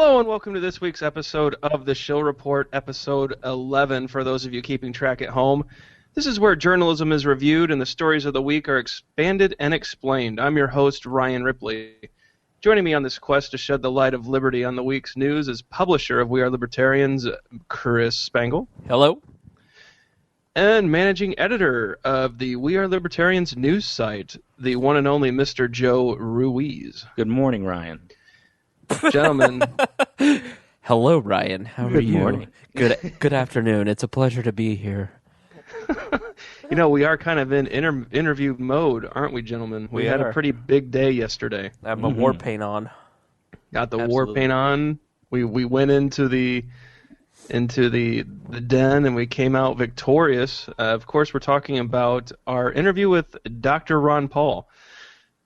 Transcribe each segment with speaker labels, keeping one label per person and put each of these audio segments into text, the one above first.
Speaker 1: Hello and welcome to this week's episode of the Shill Report, episode 11, for those of you keeping track at home. This is where journalism is reviewed and the stories of the week are expanded and explained. I'm your host, Ryan Ripley. Joining me on this quest to shed the light of liberty on the week's news is publisher of We Are Libertarians, Chris Spangle.
Speaker 2: Hello.
Speaker 1: And managing editor of the We Are Libertarians news site, the one and only Mr. Joe Ruiz.
Speaker 3: Good morning, Ryan.
Speaker 1: Gentlemen.
Speaker 2: Hello, Ryan. How are you?
Speaker 3: Good morning.
Speaker 2: Good afternoon. It's a pleasure to be here.
Speaker 1: You know, we are kind of in interview mode, aren't we, gentlemen? We had a pretty big day yesterday.
Speaker 2: I have my war paint on.
Speaker 1: Got the war paint on. We went into the den and we came out victorious. Of course, we're talking about our interview with Dr. Ron Paul.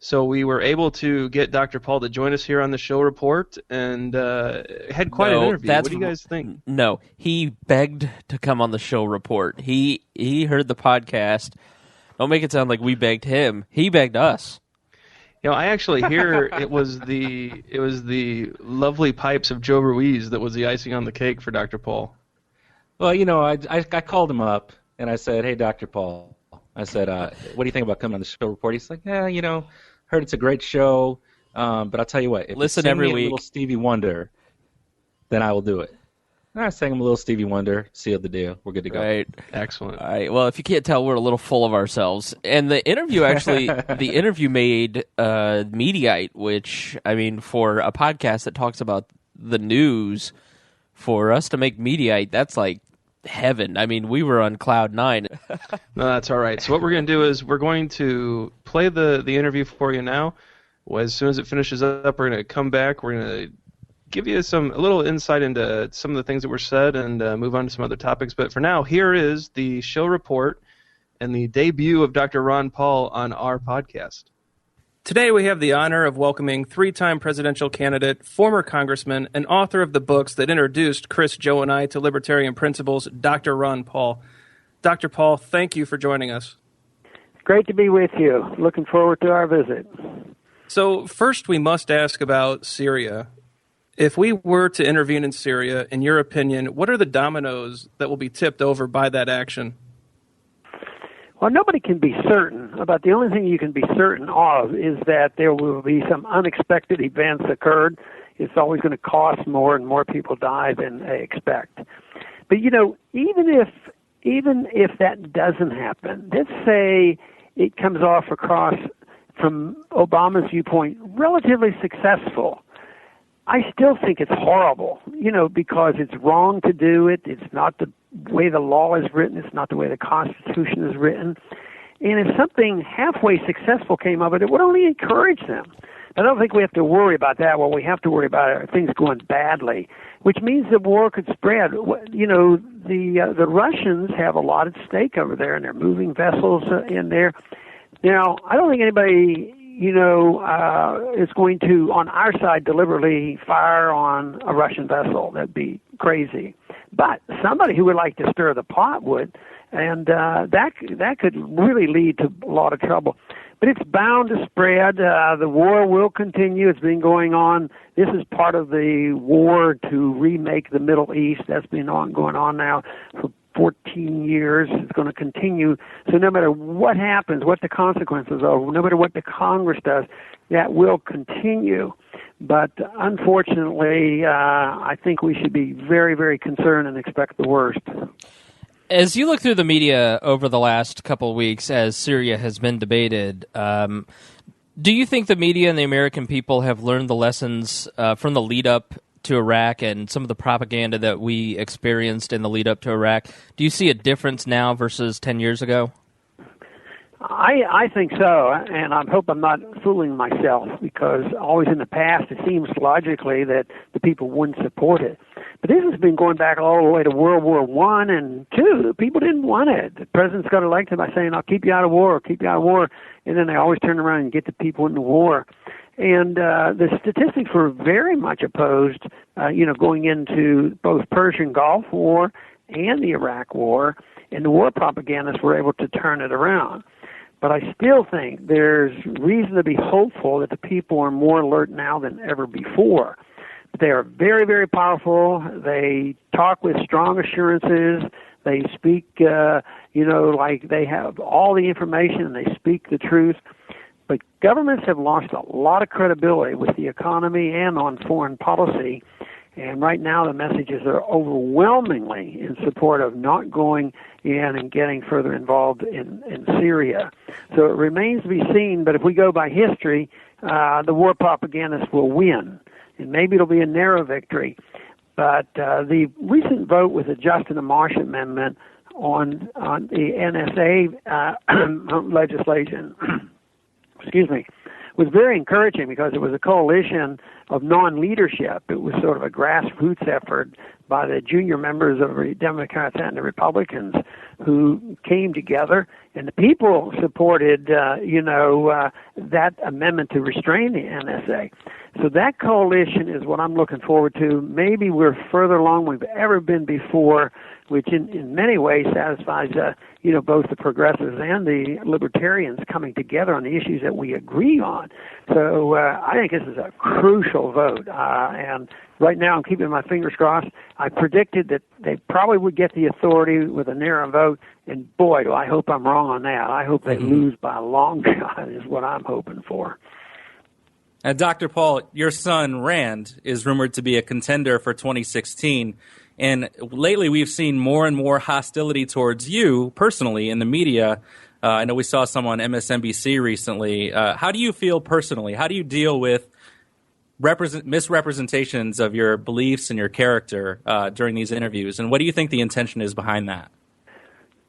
Speaker 1: So we were able to get Dr. Paul to join us here on the Shill Report and had quite an interview. What do you guys think?
Speaker 2: No, he begged to come on the Shill Report. He heard the podcast. Don't make it sound like we begged him. He begged us.
Speaker 1: You know, I actually hear it was the lovely pipes of Joe Ruiz that was the icing on the cake for Dr. Paul.
Speaker 3: Well, you know, I called him up and I said, "Hey, Dr. Paul," I said, "What do you think about coming on the Shill Report?" He's like, "Yeah, you know, heard it's a great show, but I'll tell you what, if
Speaker 2: listen
Speaker 3: you sing
Speaker 2: every
Speaker 3: me
Speaker 2: week.
Speaker 3: a little Stevie Wonder, then I will do it." And I sang him a little Stevie Wonder, sealed the deal. We're good to go.
Speaker 2: Right.
Speaker 1: Excellent.
Speaker 2: All right. Well, if you can't tell, we're a little full of ourselves. And the interview actually, made Mediaite, which, I mean, for a podcast that talks about the news, for us to make Mediaite, that's like heaven. I mean, we were on cloud nine.
Speaker 1: No, that's all right. So what we're going to do is we're going to play the interview for you now. As soon as it finishes up, we're going to come back. We're going to give you a little insight into some of the things that were said and move on to some other topics. But for now, here is the Shill Report and the debut of Dr. Ron Paul on our podcast. Today we have the honor of welcoming three-time presidential candidate, former congressman, and author of the books that introduced Chris, Joe, and I to libertarian principles, Dr. Ron Paul. Dr. Paul, thank you for joining us.
Speaker 4: Great to be with you. Looking forward to our visit.
Speaker 1: So first we must ask about Syria. If we were to intervene in Syria, in your opinion, what are the dominoes that will be tipped over by that action?
Speaker 4: Well, nobody can be certain, but the only thing you can be certain of is that there will be some unexpected events occurred. It's always going to cost more and more people die than they expect. But, you know, even if that doesn't happen, let's say it comes off across, from Obama's viewpoint, relatively successful, I still think it's horrible, you know, because it's wrong to do it. It's not the way the law is written. It's not the way the Constitution is written. And if something halfway successful came of it, it would only encourage them. I don't think we have to worry about that. What we have to worry about are things going badly, which means the war could spread. You know, the Russians have a lot at stake over there, and they're moving vessels in there. Now, I don't think anybody, you know, is going to, on our side, deliberately fire on a Russian vessel. That'd be crazy. But somebody who would like to stir the pot would, and that could really lead to a lot of trouble. But it's bound to spread. The war will continue. It's been going on. This is part of the war to remake the Middle East. That's been going on now for 14 years. It's going to continue. So no matter what happens, what the consequences are, no matter what the Congress does, that will continue. But unfortunately, I think we should be very, very concerned and expect the worst.
Speaker 2: As you look through the media over the last couple of weeks as Syria has been debated, do you think the media and the American people have learned the lessons from the lead-up to Iraq and some of the propaganda that we experienced in the lead-up to Iraq? Do you see a difference now versus 10 years ago?
Speaker 4: I think so, and I hope I'm not fooling myself, because always in the past it seems logically that the people wouldn't support it. But this has been going back all the way to World War I and II. The people didn't want it. The presidents got elected by saying, "I'll keep you out of war, keep you out of war," and then they always turn around and get the people into war. And the statistics were very much opposed, going into both Persian Gulf War and the Iraq War, and the war propagandists were able to turn it around. But I still think there's reason to be hopeful that the people are more alert now than ever before. They are very, very powerful. They talk with strong assurances. They speak, like they have all the information and they speak the truth. But governments have lost a lot of credibility with the economy and on foreign policy. And right now the messages are overwhelmingly in support of not going in and getting further involved in Syria. So it remains to be seen, but if we go by history, the war propagandists will win. And maybe it'll be a narrow victory. But the recent vote with the Justin Amash Amendment on the NSA legislation, was very encouraging because it was a coalition of non-leadership. It was sort of a grassroots effort by the junior members of the Democrats and the Republicans who came together, and the people supported, that amendment to restrain the NSA. So that coalition is what I'm looking forward to. Maybe we're further along than we've ever been before, which in many ways satisfies, both the progressives and the libertarians coming together on the issues that we agree on. So I think this is a crucial vote. And right now I'm keeping my fingers crossed. I predicted that they probably would get the authority with a narrow vote, and boy, do I hope I'm wrong on that. I hope they lose by a long shot is what I'm hoping for.
Speaker 3: Dr. Paul, your son, Rand, is rumored to be a contender for 2016. And lately we've seen more and more hostility towards you personally in the media. I know we saw some on MSNBC recently. How do you feel personally? How do you deal with misrepresentations of your beliefs and your character during these interviews? And what do you think the intention is behind that?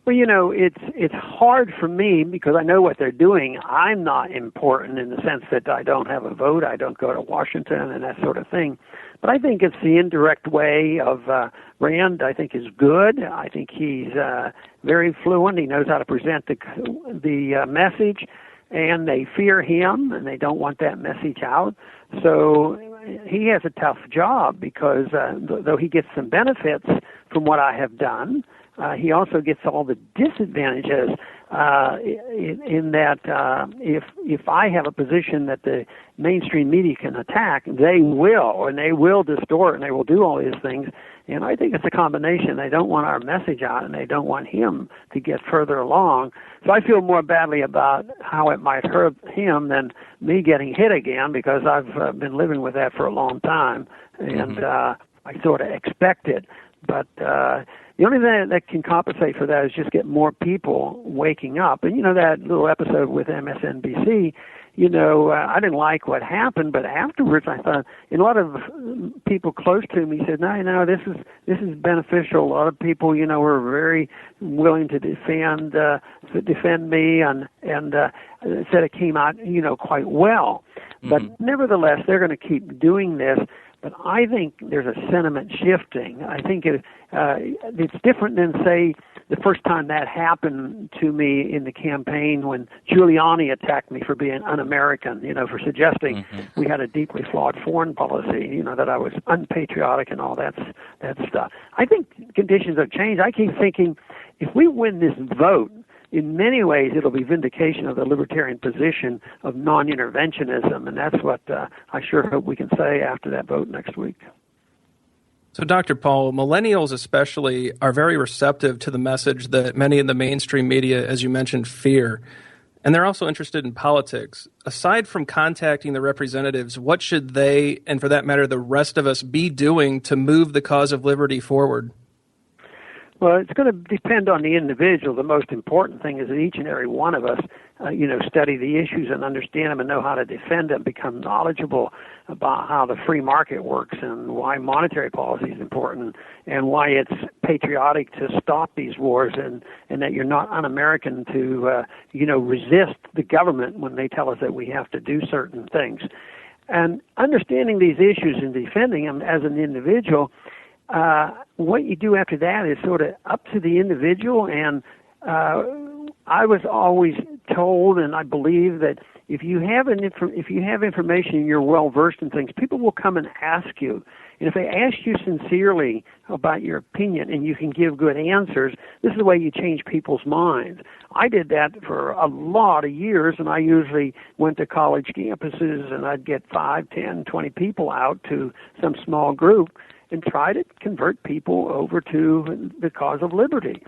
Speaker 4: Well, it's hard for me because I know what they're doing. I'm not important in the sense that I don't have a vote. I don't go to Washington and that sort of thing. But I think it's the indirect way of Rand, I think, is good. I think he's very fluent. He knows how to present the message, and they fear him, and they don't want that message out. So he has a tough job because though he gets some benefits from what I have done, he also gets all the disadvantages in that if I have a position that the mainstream media can attack, they will, and they will distort, and they will do all these things. And I think it's a combination. They don't want our message out, and they don't want him to get further along. So I feel more badly about how it might hurt him than me getting hit again, because I've been living with that for a long time, and I sort of expect it. But the only thing that can compensate for that is just get more people waking up. And, that little episode with MSNBC, I didn't like what happened, but afterwards I thought, and a lot of people close to me said, no, this is beneficial. A lot of people, were very willing to defend me and said it came out, quite well. But nevertheless, they're going to keep doing this. But I think there's a sentiment shifting. I think it's different than, say, the first time that happened to me in the campaign when Giuliani attacked me for being un-American, for suggesting we had a deeply flawed foreign policy, that I was unpatriotic and all that stuff. I think conditions have changed. I keep thinking if we win this vote, in many ways, it'll be vindication of the libertarian position of non-interventionism, and that's what I sure hope we can say after that vote next week.
Speaker 1: So, Dr. Paul, millennials especially are very receptive to the message that many in the mainstream media, as you mentioned, fear. And they're also interested in politics. Aside from contacting the representatives, what should they, and for that matter, the rest of us, be doing to move the cause of liberty forward?
Speaker 4: Well, it's going to depend on the individual. The most important thing is that each and every one of us, study the issues and understand them and know how to defend them, become knowledgeable about how the free market works and why monetary policy is important and why it's patriotic to stop these wars and that you're not un-American to, resist the government when they tell us that we have to do certain things. And understanding these issues and defending them as an individual, what you do after that is sort of up to the individual. And I was always told, and I believe that if you have information and you're well versed in things, people will come and ask you. And if they ask you sincerely about your opinion and you can give good answers, this is the way you change people's minds. I did that for a lot of years, and I usually went to college campuses and I'd get 5, 10, 20 people out to some small group and try to convert people over to the cause of liberty.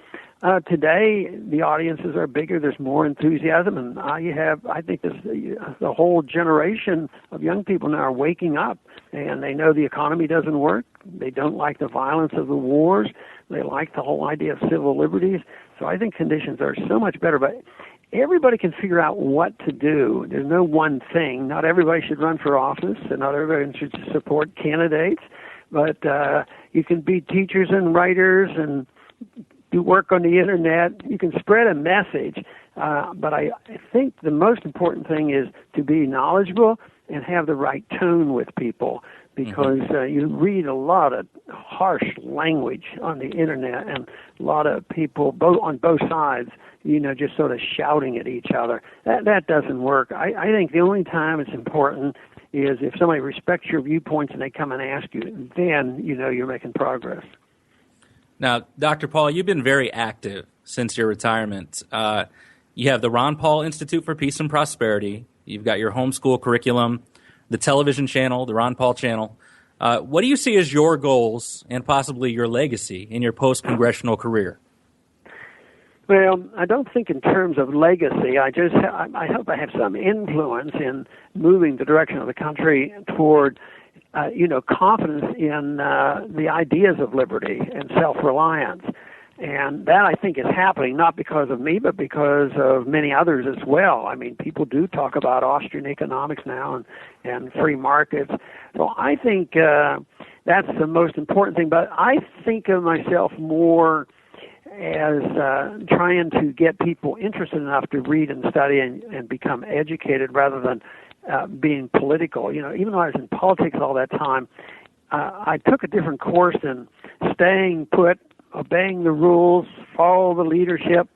Speaker 4: Today, the audiences are bigger. There's more enthusiasm, and I think the whole generation of young people now are waking up, and they know the economy doesn't work. They don't like the violence of the wars. They like the whole idea of civil liberties. So I think conditions are so much better. But everybody can figure out what to do. There's no one thing. Not everybody should run for office, and not everybody should support candidates. But you can be teachers and writers and do work on the internet. You can spread a message, but I think the most important thing is to be knowledgeable and have the right tone with people, because you read a lot of harsh language on the internet and a lot of people on both sides, just sort of shouting at each other. That doesn't work. I think the only time it's important is if somebody respects your viewpoints and they come and ask you, then you're making progress.
Speaker 3: Now, Dr. Paul, you've been very active since your retirement. You have the Ron Paul Institute for Peace and Prosperity. You've got your homeschool curriculum, the television channel, the Ron Paul channel. What do you see as your goals and possibly your legacy in your post-congressional career?
Speaker 4: Well, I don't think in terms of legacy. I hope I have some influence in moving the direction of the country toward confidence in the ideas of liberty and self-reliance. And that, I think, is happening not because of me, but because of many others as well. I mean, people do talk about Austrian economics now and free markets. So I think that's the most important thing. But I think of myself more as trying to get people interested enough to read and study and become educated rather than being political. Even though I was in politics all that time, I took a different course in staying put, obeying the rules, follow the leadership,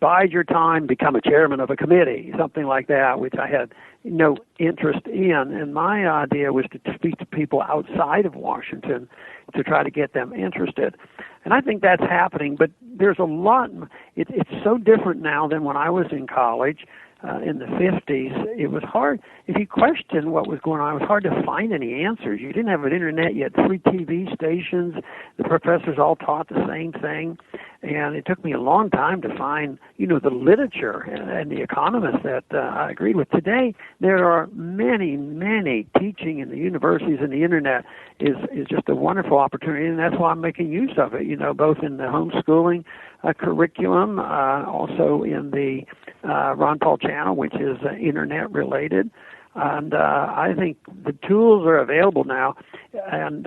Speaker 4: bide your time, become a chairman of a committee, something like that, which I had no interest in. And my idea was to speak to people outside of Washington to try to get them interested. And I think that's happening, but there's a lot. It's so different now than when I was in college. In the 50s, it was hard. If you questioned what was going on, it was hard to find any answers. You didn't have an internet. You had 3 TV stations. The professors all taught the same thing. And it took me a long time to find, the literature and the economists that I agreed with. Today, there are many, many teaching in the universities, and the internet is just a wonderful opportunity, and that's why I'm making use of it, both in the homeschooling curriculum, also in the Ron Paul channel, which is internet related. And I think the tools are available now, and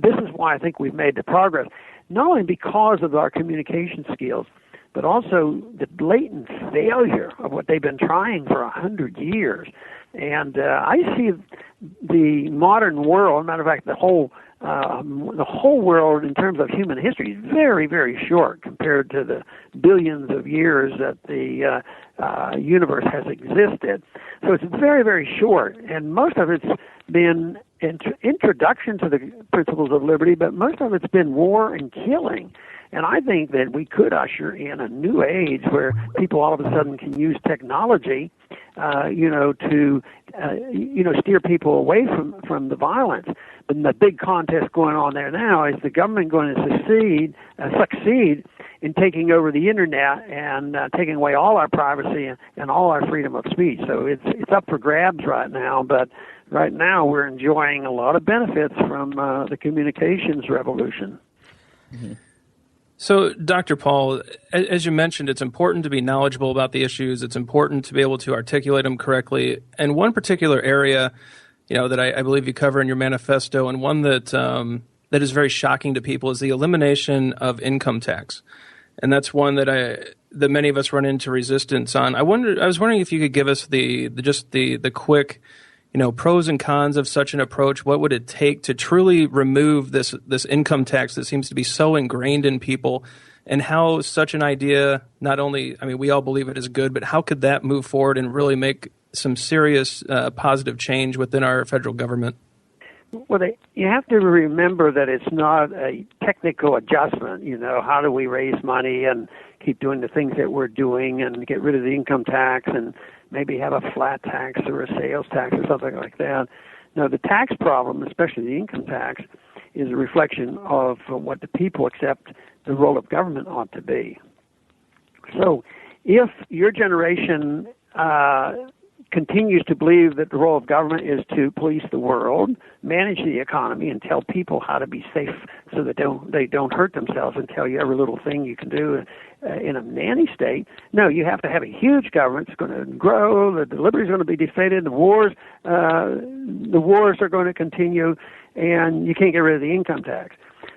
Speaker 4: this is why I think we've made the progress, not only because of our communication skills, but also the blatant failure of what they've been trying for 100 years. And I see the modern world, matter of fact, the whole world in terms of human history is very, very short compared to the billions of years that the universe has existed. So it's very, very short, and most of it's been introduction to the principles of liberty, but most of it's been war and killing. And I think that we could usher in a new age where people all of a sudden can use technology, to steer people away from the violence. But the big contest going on there now is the government going to succeed in taking over the internet and taking away all our privacy and all our freedom of speech. So it's up for grabs right now. But right now we're enjoying a lot of benefits from the communications revolution.
Speaker 1: Mm-hmm. So, Dr. Paul, as you mentioned, it's important to be knowledgeable about the issues. It's important to be able to articulate them correctly. And one particular area, that I believe you cover in your manifesto, and one that is very shocking to people, is the elimination of income tax. And that's one that many of us run into resistance on. I was wondering if you could give us the quick, pros and cons of such an approach. What would it take to truly remove this income tax that seems to be so ingrained in people, and how such an idea, not only, we all believe it is good, but how could that move forward and really make some serious positive change within our federal government?
Speaker 4: Well, you have to remember that it's not a technical adjustment. How do we raise money and keep doing the things that we're doing and get rid of the income tax and maybe have a flat tax or a sales tax or something like that. No, the tax problem, especially the income tax, is a reflection of what the people accept the role of government ought to be. So if your generation continues to believe that the role of government is to police the world, manage the economy, and tell people how to be safe so that they don't hurt themselves and tell you every little thing you can do in a nanny state. No, you have to have a huge government. It's going to grow. The liberty is going to be defeated. The wars are going to continue, and you can't get rid of the income tax.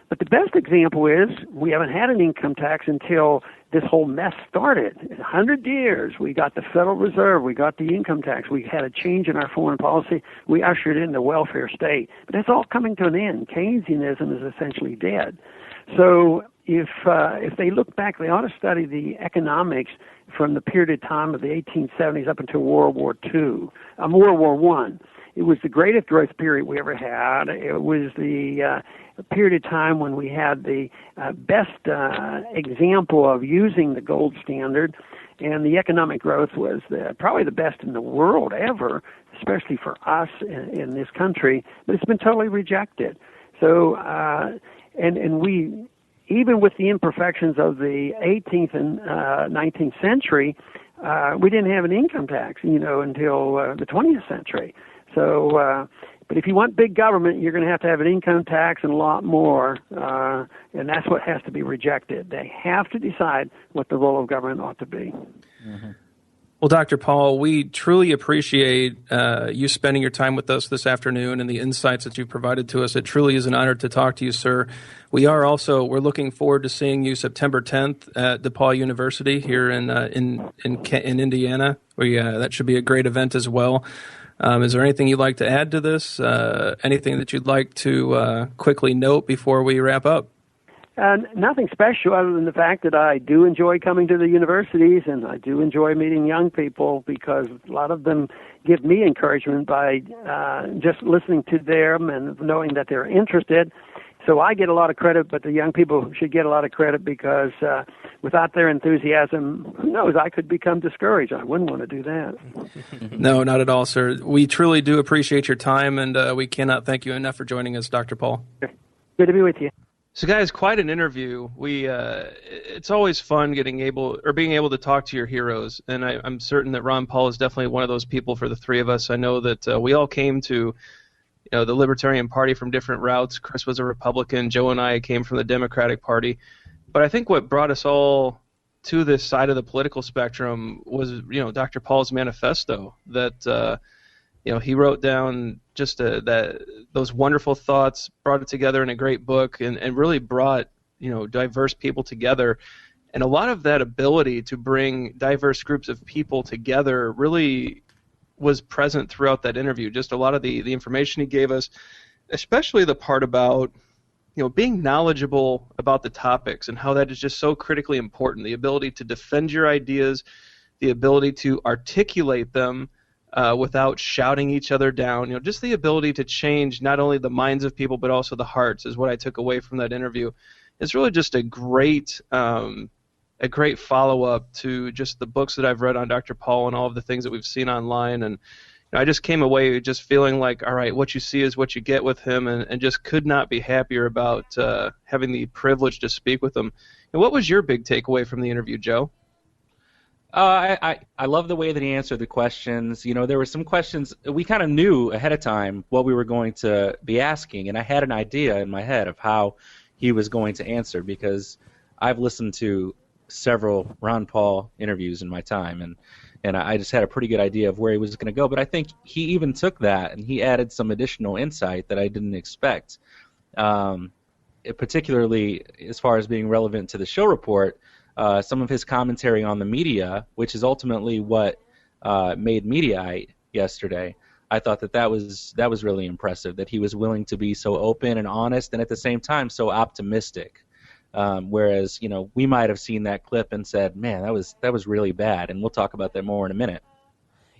Speaker 4: But the best example is we haven't had an income tax until this whole mess started. In 100 years, we got the Federal Reserve, we got the income tax, we had a change in our foreign policy, we ushered in the welfare state. But that's all coming to an end. Keynesianism is essentially dead. So if they look back, they ought to study the economics from the period of time of the 1870s up until World War I. It was the greatest growth period we ever had. It was the period of time when we had the best example of using the gold standard, and the economic growth was probably the best in the world ever, especially for us in this country, but it's been totally rejected. So, and we, even with the imperfections of the 18th and 19th century, we didn't have an income tax, until the 20th century. So, but if you want big government, you're going to have an income tax and a lot more, and that's what has to be rejected. They have to decide what the role of government ought to be.
Speaker 1: Mm-hmm. Well, Dr. Paul, we truly appreciate you spending your time with us this afternoon and the insights that you've provided to us. It truly is an honor to talk to you, sir. We're looking forward to seeing you September 10th at DePaul University here in Indiana. That should be a great event as well. Is there anything you'd like to add to this? Anything that you'd like to quickly note before we wrap up?
Speaker 4: Nothing special other than the fact that I do enjoy coming to the universities and I do enjoy meeting young people because a lot of them give me encouragement by just listening to them and knowing that they're interested. So I get a lot of credit, but the young people should get a lot of credit because without their enthusiasm, who knows, I could become discouraged. I wouldn't want to do that.
Speaker 1: No, not at all, sir. We truly do appreciate your time, and we cannot thank you enough for joining us, Dr. Paul.
Speaker 4: Good to be with you.
Speaker 1: So, guys, quite an interview. It's always fun being able to talk to your heroes, and I'm certain that Ron Paul is definitely one of those people for the three of us. I know that we all came to the Libertarian Party from different routes. Chris was a Republican. Joe and I came from the Democratic Party. But I think what brought us all to this side of the political spectrum was, Dr. Paul's manifesto that, he wrote down just those wonderful thoughts, brought it together in a great book, and really brought, diverse people together. And a lot of that ability to bring diverse groups of people together really was present throughout that interview. Just a lot of the information he gave us, especially the part about being knowledgeable about the topics and how that is just so critically important. The ability to defend your ideas, the ability to articulate them without shouting each other down. Just the ability to change not only the minds of people but also the hearts is what I took away from that interview. It's really just a great follow-up to just the books that I've read on Dr. Paul and all of the things that we've seen online. And I just came away just feeling like, all right, what you see is what you get with him, and just could not be happier about having the privilege to speak with him. And what was your big takeaway from the interview, Joe?
Speaker 3: I love the way that he answered the questions. There were some questions we kind of knew ahead of time what we were going to be asking, and I had an idea in my head of how he was going to answer because I've listened to several Ron Paul interviews in my time, and I just had a pretty good idea of where he was going to go. But I think he even took that and he added some additional insight that I didn't expect, particularly as far as being relevant to the Shill report. Some of his commentary on the media, which is ultimately what made Mediaite yesterday. I thought that was really impressive, that he was willing to be so open and honest and at the same time so optimistic. Whereas, we might have seen that clip and said, man, that was really bad, and we'll talk about that more in a minute.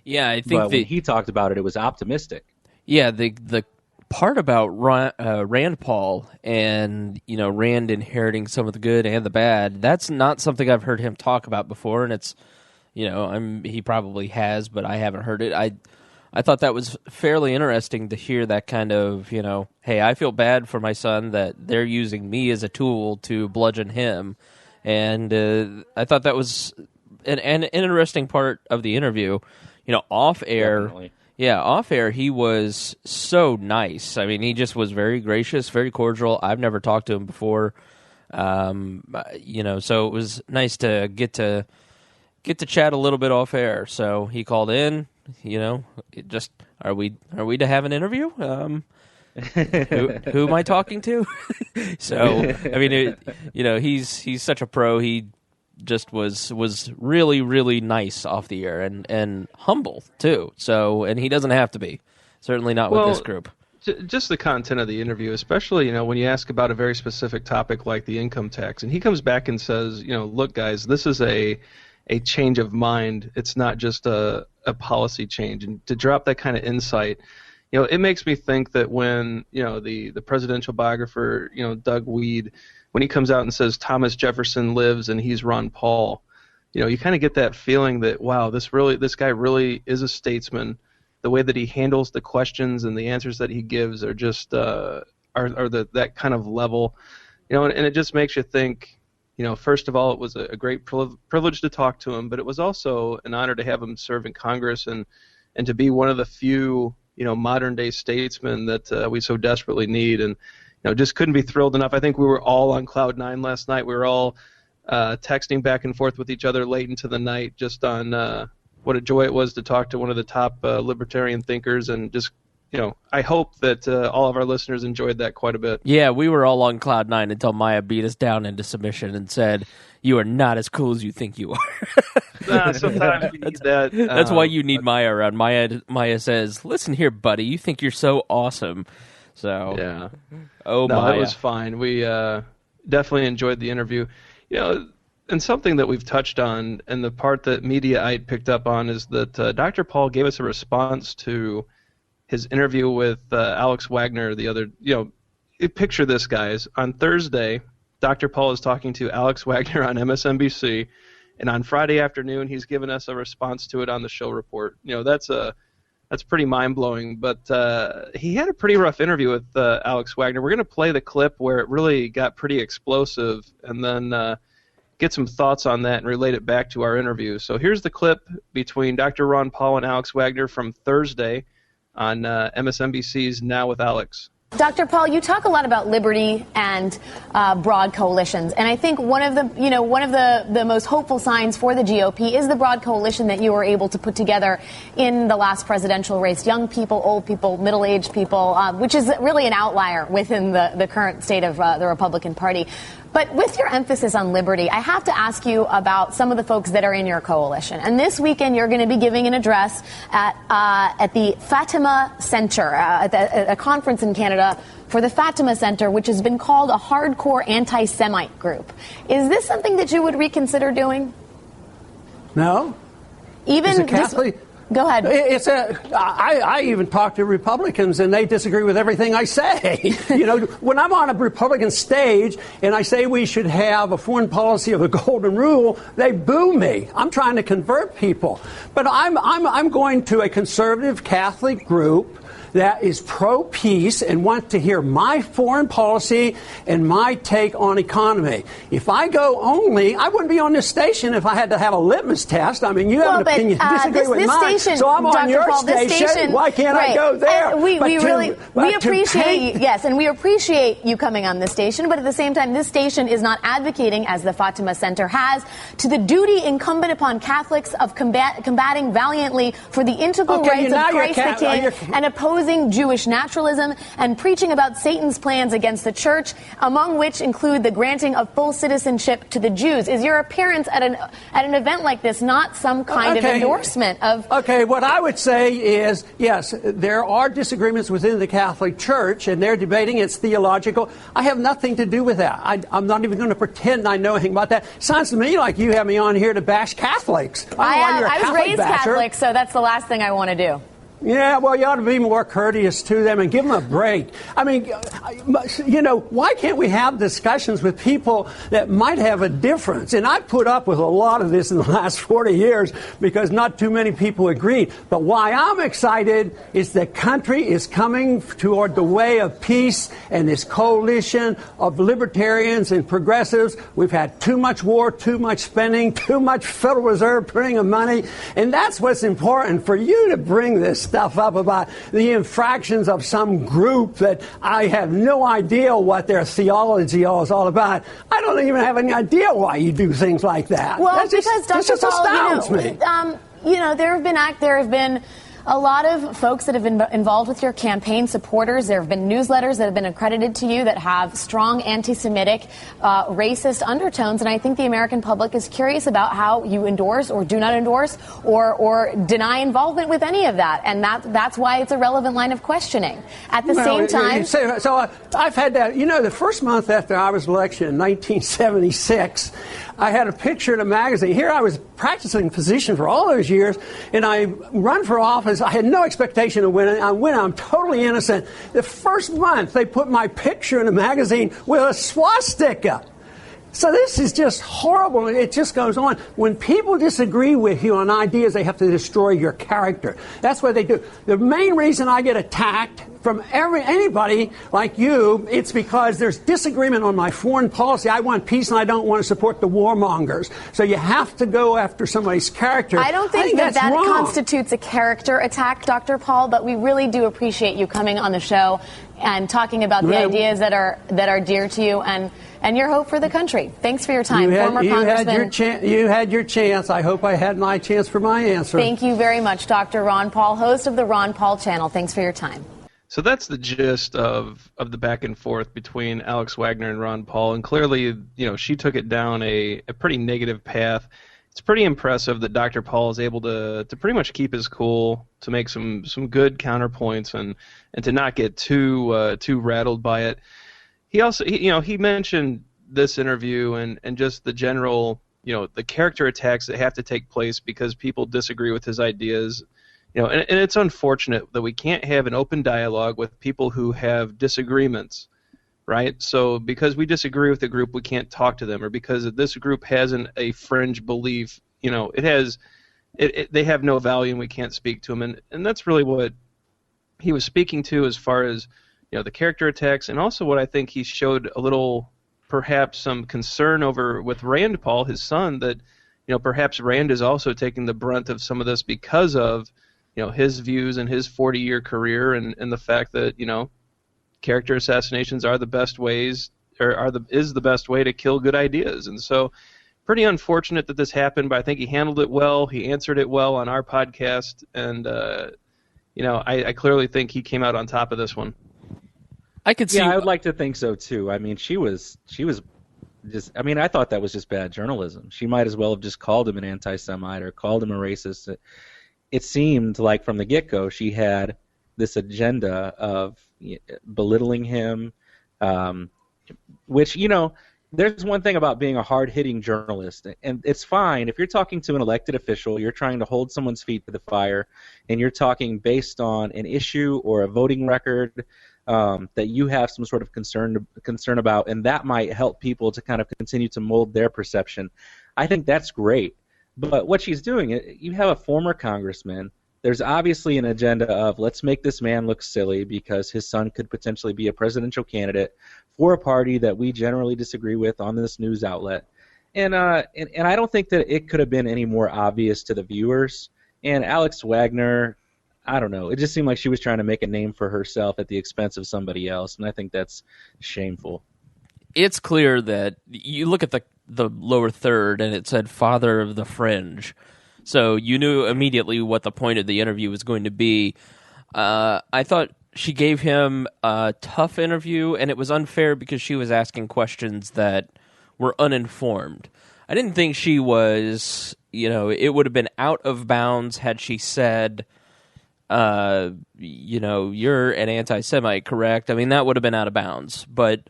Speaker 2: Yeah, I think
Speaker 3: when he talked about it, it was optimistic.
Speaker 2: Yeah, the part about Rand Paul and, Rand inheriting some of the good and the bad, that's not something I've heard him talk about before, and it's, he probably has, but I haven't heard it. I thought that was fairly interesting to hear that kind of, hey, I feel bad for my son that they're using me as a tool to bludgeon him, and I thought that was an interesting part of the interview. Off air. Definitely. Yeah, off air, he was so nice. I mean, he just was very gracious, very cordial. I've never talked to him before, so it was nice to get to chat a little bit off air. So he called in. Just are we to have an interview? Who am I talking to? So I mean, he's such a pro. He just was really, really nice off the air and humble too. So, and he doesn't have to be, certainly not with this group.
Speaker 1: Just the content of the interview, especially, when you ask about a very specific topic like the income tax, and he comes back and says, look, guys, this is a change of mind. It's not just a policy change. And to drop that kind of insight, it makes me think that when, the presidential biographer, Doug Weed, when he comes out and says Thomas Jefferson lives and he's Ron Paul, you kind of get that feeling that, wow, this guy really is a statesman. The way that he handles the questions and the answers that he gives are just are that kind of level, and it just makes you think, first of all, it was a great privilege to talk to him, but it was also an honor to have him serve in Congress and to be one of the few, modern day statesmen that we so desperately need. And just couldn't be thrilled enough. I think we were all on cloud nine last night. We were all texting back and forth with each other late into the night, just on what a joy it was to talk to one of the top libertarian thinkers, and just, I hope that all of our listeners enjoyed that quite a bit.
Speaker 2: Yeah, we were all on cloud nine until Maya beat us down into submission and said, "You are not as cool as you think you are."
Speaker 1: Sometimes we need that.
Speaker 2: That's why you need Maya around. Maya says, "Listen here, buddy. You think you're so awesome." So
Speaker 1: yeah.
Speaker 2: Maya.
Speaker 1: It was fine. We definitely enjoyed the interview. And something that we've touched on, and the part that Mediaite picked up on, is that Dr. Paul gave us a response to his interview with Alex Wagner the other. Picture this, guys. On Thursday, Dr. Paul is talking to Alex Wagner on MSNBC, and on Friday afternoon, he's given us a response to it on the Shill report. That's pretty mind-blowing, but he had a pretty rough interview with Alex Wagner. We're going to play the clip where it really got pretty explosive, and then get some thoughts on that and relate it back to our interview. So here's the clip between Dr. Ron Paul and Alex Wagner from Thursday on MSNBC's Now with Alex.
Speaker 5: Dr. Paul, you talk a lot about liberty and broad coalitions, and I think one of the most hopeful signs for the GOP is the broad coalition that you were able to put together in the last presidential race. Young people, old people, middle-aged people, which is really an outlier within the current state of the Republican Party. But with your emphasis on liberty, I have to ask you about some of the folks that are in your coalition. And this weekend, you're going to be giving an address at the Fatima Center, at a conference in Canada for the Fatima Center, which has been called a hardcore anti-Semite group. Is this something that you would reconsider doing?
Speaker 6: No.
Speaker 5: Even
Speaker 6: as a Catholic.
Speaker 5: Go ahead.
Speaker 6: I even talk to Republicans, and they disagree with everything I say. When I'm on a Republican stage and I say we should have a foreign policy of the golden rule, they boo me. I'm trying to convert people. But I'm going to a conservative Catholic group that is pro-peace and want to hear my foreign policy and my take on economy. If I go only, I wouldn't be on this station if I had to have a litmus test. I mean, you have an opinion, disagree with mine,
Speaker 5: station,
Speaker 6: so I'm on
Speaker 5: Dr.
Speaker 6: your
Speaker 5: Paul,
Speaker 6: station. Why can't I go there?
Speaker 5: And we appreciate you coming on this station, but at the same time, this station is not advocating, as the Fatima Center has, to the duty incumbent upon Catholics of combating valiantly for the integral rights of Christ the King and opposing Jewish naturalism and preaching about Satan's plans against the church, among which include the granting of full citizenship to the Jews. Is your appearance at an event like this not some kind of endorsement of...
Speaker 6: Okay, what I would say is, yes, there are disagreements within the Catholic Church, and they're debating it's theological. I have nothing to do with that. I'm not even going to pretend I know anything about that. Sounds to me like you have me on here to bash Catholics.
Speaker 5: I was raised Catholic, so that's the last thing I want to do.
Speaker 6: Yeah, well, you ought to be more courteous to them and give them a break. I mean, why can't we have discussions with people that might have a difference? And I've put up with a lot of this in the last 40 years because not too many people agreed. But why I'm excited is the country is coming toward the way of peace and this coalition of libertarians and progressives. We've had too much war, too much spending, too much Federal Reserve printing of money. And that's what's important for you to bring this stuff up about the infractions of some group that I have no idea what their theology is all about. I don't even have any idea why you do things like that.
Speaker 5: Well,
Speaker 6: that
Speaker 5: because Dr. Paul,
Speaker 6: astounds me.
Speaker 5: There have been a lot of folks that have been involved with your campaign, supporters. There have been newsletters that have been accredited to you that have strong anti-Semitic, racist undertones. And I think the American public is curious about how you endorse or do not endorse or deny involvement with any of that. And that's why it's a relevant line of questioning. At the same time...
Speaker 6: So I've had that. The first month after I was elected in 1976, I had a picture in a magazine. Here I was practicing physician for all those years, and I run for office. I had no expectation of winning. I win. I'm totally innocent. The first month, they put my picture in a magazine with a swastika. So this is just horrible. It just goes on. When people disagree with you on ideas, they have to destroy your character. That's what they do. The main reason I get attacked from anybody like you, it's because there's disagreement on my foreign policy. I want peace and I don't want to support the warmongers. So you have to go after somebody's character.
Speaker 5: I don't think that constitutes a character attack, Dr. Paul, but we really do appreciate you coming on the show and talking about the ideas that are dear to you and your hope for the country. Thanks for your time, former Congressman.
Speaker 6: You had your chance. I hope I had my chance for my answer.
Speaker 5: Thank you very much, Dr. Ron Paul, host of the Ron Paul Channel. Thanks for your time.
Speaker 1: So that's the gist of the back and forth between Alex Wagner and Ron Paul, and clearly, she took it down a pretty negative path. It's pretty impressive that Dr. Paul is able to pretty much keep his cool, to make some good counterpoints, and to not get too rattled by it. He also, he mentioned this interview and just the general, the character attacks that have to take place because people disagree with his ideas. And it's unfortunate that we can't have an open dialogue with people who have disagreements, right? So because we disagree with the group, we can't talk to them, or because this group has a fringe belief, they have no value and we can't speak to them. And that's really what he was speaking to as far as, the character attacks, and also what I think he showed a little, perhaps some concern over with Rand Paul, his son, that, perhaps Rand is also taking the brunt of some of this because of, his views and his 40-year career, and the fact that, character assassinations are the best ways, or is the best way to kill good ideas. And so, pretty unfortunate that this happened, but I think he handled it well. He answered it well on our podcast, and I clearly think he came out on top of this one.
Speaker 3: I could see. Yeah, I would like to think so too. I mean, she was just. I mean, I thought that was just bad journalism. She might as well have just called him an anti-Semite or called him a racist. It seemed like from the get-go she had this agenda of belittling him, which, there's one thing about being a hard-hitting journalist, and it's fine if you're talking to an elected official, you're trying to hold someone's feet to the fire, and you're talking based on an issue or a voting record that you have some sort of concern about, and that might help people to kind of continue to mold their perception. I think that's great. But what she's doing, you have a former congressman. There's obviously an agenda of let's make this man look silly because his son could potentially be a presidential candidate for a party that we generally disagree with on this news outlet. And I don't think that it could have been any more obvious to the viewers. And Alex Wagner, I don't know. It just seemed like she was trying to make a name for herself at the expense of somebody else, and I think that's shameful.
Speaker 2: It's clear that you look at the lower third, and it said father of the fringe. So you knew immediately what the point of the interview was going to be. I thought she gave him a tough interview, and it was unfair because she was asking questions that were uninformed. I didn't think she was, it would have been out of bounds had she said, you're an anti-Semite, correct? I mean, that would have been out of bounds. But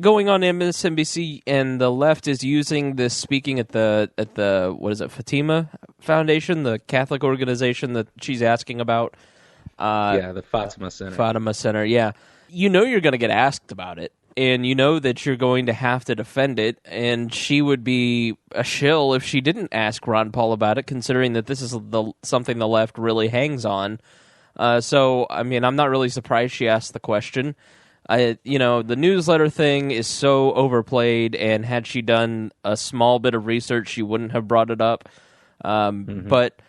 Speaker 2: going on MSNBC, and the left is using this speaking at the what is it, Fatima Foundation, the Catholic organization that she's asking about.
Speaker 3: The Fatima Center.
Speaker 2: Fatima Center, yeah. You know you're going to get asked about it, and you know that you're going to have to defend it, and she would be a shill if she didn't ask Ron Paul about it, considering that this is something the left really hangs on. So, I mean, I'm not really surprised she asked the question. The newsletter thing is so overplayed, and had she done a small bit of research, she wouldn't have brought it up. But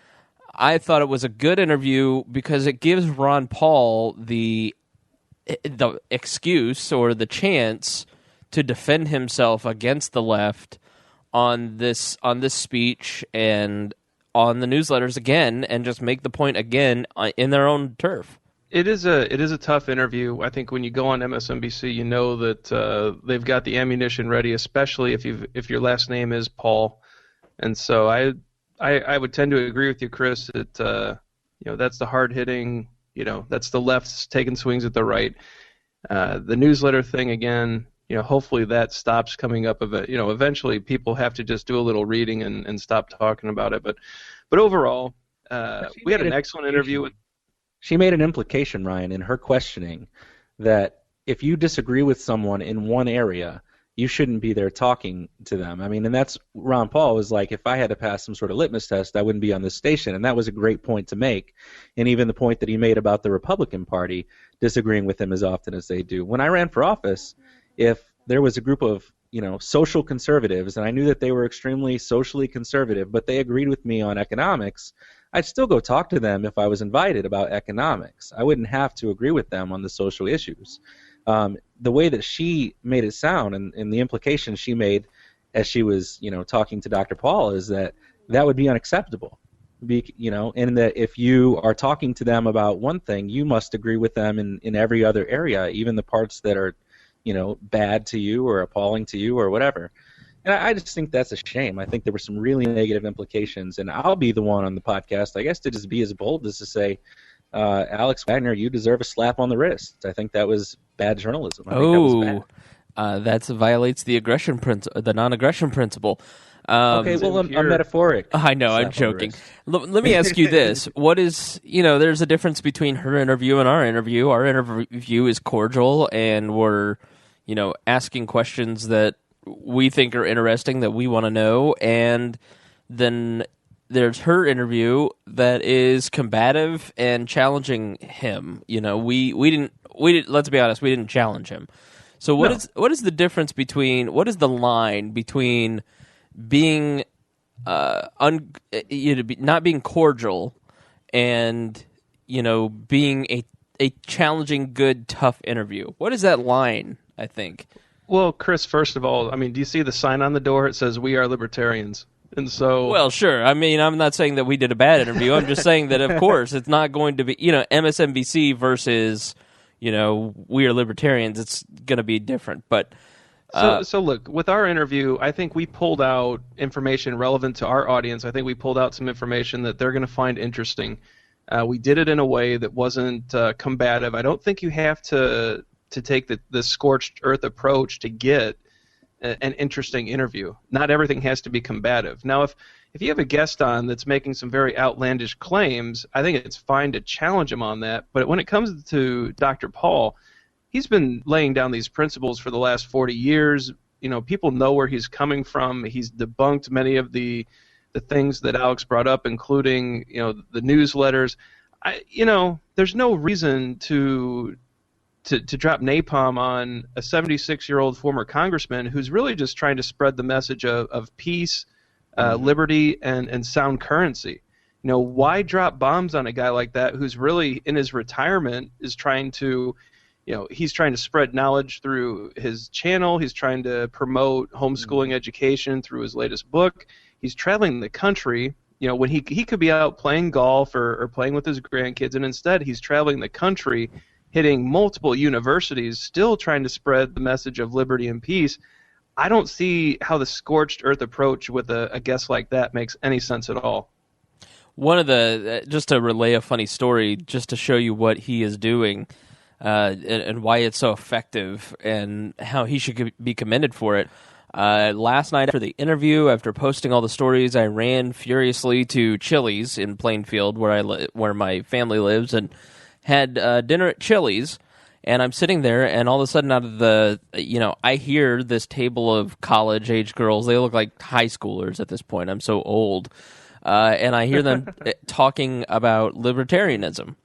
Speaker 2: I thought it was a good interview because it gives Ron Paul the excuse or the chance to defend himself against the left on this speech and on the newsletters again, and just make the point again in their own turf.
Speaker 1: It is a tough interview. I think when you go on MSNBC, you know that they've got the ammunition ready, especially if your last name is Paul. And so I would tend to agree with you, Chris, that that's the hard hitting. That's the left's taking swings at the right. The newsletter thing again. Hopefully that stops coming up. Eventually people have to just do a little reading and stop talking about it. But overall, we had an excellent interview with.
Speaker 3: She made an implication, Ryan, in her questioning that if you disagree with someone in one area, you shouldn't be there talking to them. I mean, and that's Ron Paul was like, if I had to pass some sort of litmus test, I wouldn't be on this station. And that was a great point to make. And even the point that he made about the Republican Party disagreeing with him as often as they do. When I ran for office, if there was a group of social conservatives, and I knew that they were extremely socially conservative, but they agreed with me on economics, I'd still go talk to them if I was invited about economics. I wouldn't have to agree with them on the social issues. The way that she made it sound and the implication she made as she was, talking to Dr. Paul is that would be unacceptable. And that if you are talking to them about one thing, you must agree with them in every other area, even the parts that are, bad to you or appalling to you or whatever. And I just think that's a shame. I think there were some really negative implications, and I'll be the one on the podcast, I guess, to just be as bold as to say, Alex Wagner, you deserve a slap on the wrist. I think that was bad journalism. I think that was bad.
Speaker 2: That violates the non-aggression principle.
Speaker 3: Okay, well, I'm metaphoric.
Speaker 2: I know, I'm joking. Let me ask you this. What is, there's a difference between her interview and our interview. Our interview is cordial, and we're, asking questions that we think are interesting, that we want to know, and then there's her interview that is combative and challenging him. We didn't. Let's be honest, we didn't challenge him. So what is the difference between, what is the line between being not being cordial and being a challenging, good, tough interview? What is that line, I think?
Speaker 1: Well, Chris, first of all, do you see the sign on the door? It says, "We are Libertarians." And so... Well,
Speaker 2: sure. I'm not saying that we did a bad interview. I'm just saying that, of course, it's not going to be, MSNBC versus, We Are Libertarians. It's going to be different. But...
Speaker 1: So look, with our interview, I think we pulled out information relevant to our audience. I think we pulled out some information that they're going to find interesting. We did it in a way that wasn't combative. I don't think you have to take the scorched earth approach to get an interesting interview. Not everything has to be combative. Now, if you have a guest on that's making some very outlandish claims, I think it's fine to challenge him on that. But when it comes to Dr. Paul, he's been laying down these principles for the last 40 years. People know where he's coming from. He's debunked many of the things that Alex brought up, including, the newsletters. There's no reason to drop napalm on a 76-year-old former congressman who's really just trying to spread the message of peace, liberty, and sound currency. Why drop bombs on a guy like that who's really in his retirement is trying to, he's trying to spread knowledge through his channel. He's trying to promote homeschooling education through his latest book. He's traveling the country, when he could be out playing golf or playing with his grandkids, and instead he's traveling the country, hitting multiple universities, still trying to spread the message of liberty and peace. I don't see how the scorched earth approach with a guest like that makes any sense at all.
Speaker 2: One of the, just to relay a funny story, just to show you what he is doing, and why it's so effective and how he should be commended for it. Last night after the interview, after posting all the stories, I ran furiously to Chili's in Plainfield, where my family lives, and had dinner at Chili's. And I'm sitting there, and all of a sudden, out of the, I hear this table of college-age girls. They look like high schoolers at this point. I'm so old. And I hear them talking about libertarianism.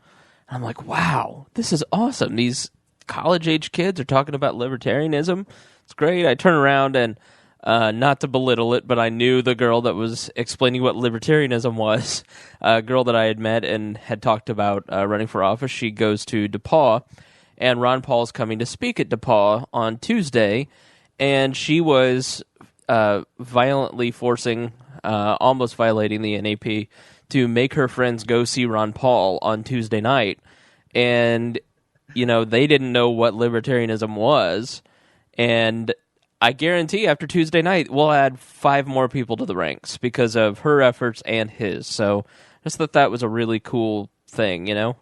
Speaker 2: I'm like, wow, this is awesome. These college-age kids are talking about libertarianism. It's great. I turn around and, not to belittle it, but I knew the girl that was explaining what libertarianism was, a girl that I had met and had talked about running for office. She goes to DePauw, and Ron Paul's coming to speak at DePauw on Tuesday, and she was violently forcing, almost violating the NAP, to make her friends go see Ron Paul on Tuesday night. And, they didn't know what libertarianism was. And I guarantee after Tuesday night, we'll add 5 more people to the ranks because of her efforts and his. So I just thought that was a really cool thing,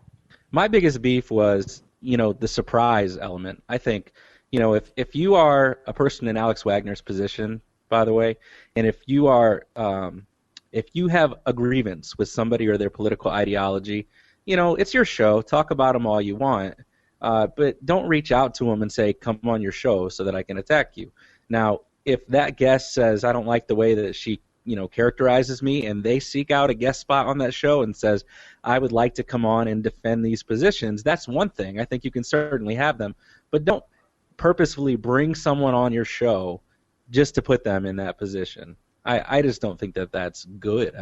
Speaker 7: My biggest beef was, the surprise element. I think, if you are a person in Alex Wagner's position, by the way, and if you are, if you have a grievance with somebody or their political ideology, it's your show. Talk about them all you want. But don't reach out to them and say, come on your show so that I can attack you. Now, if that guest says, I don't like the way that she, characterizes me, and they seek out a guest spot on that show and says, I would like to come on and defend these positions, that's one thing. I think you can certainly have them. But don't purposefully bring someone on your show just to put them in that position. I just don't think that that's good.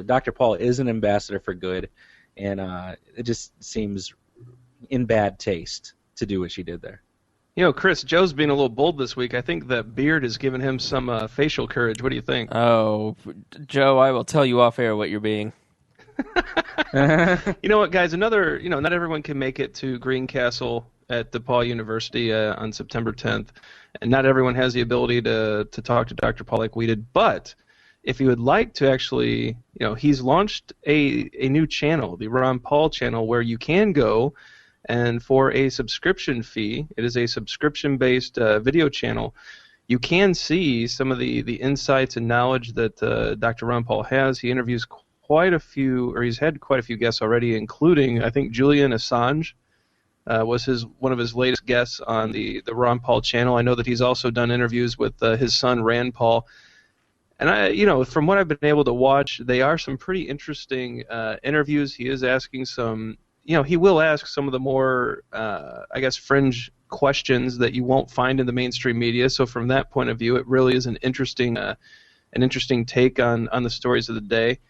Speaker 7: Dr. Paul is an ambassador for good, and it just seems in bad taste to do what she did there.
Speaker 1: Chris, Joe's being a little bold this week. I think that beard has given him some facial courage. What do you think?
Speaker 2: Oh, Joe, I will tell you off air what you're being.
Speaker 1: You know what, guys? not everyone can make it to Greencastle at DePauw University on September 10th, and not everyone has the ability to talk to Dr. Paul like we did. But if you would like to actually, he's launched a new channel, the Ron Paul channel, where you can go. And for a subscription fee, it is a subscription-based video channel, you can see some of the insights and knowledge that Dr. Ron Paul has. He interviews he's had quite a few guests already, including, I think, Julian Assange was one of his latest guests on the Ron Paul channel. I know that he's also done interviews with his son, Rand Paul. And from what I've been able to watch, they are some pretty interesting interviews. He is asking some... he will ask some of the more, fringe questions that you won't find in the mainstream media. So from that point of view, it really is an interesting take on the stories of the day.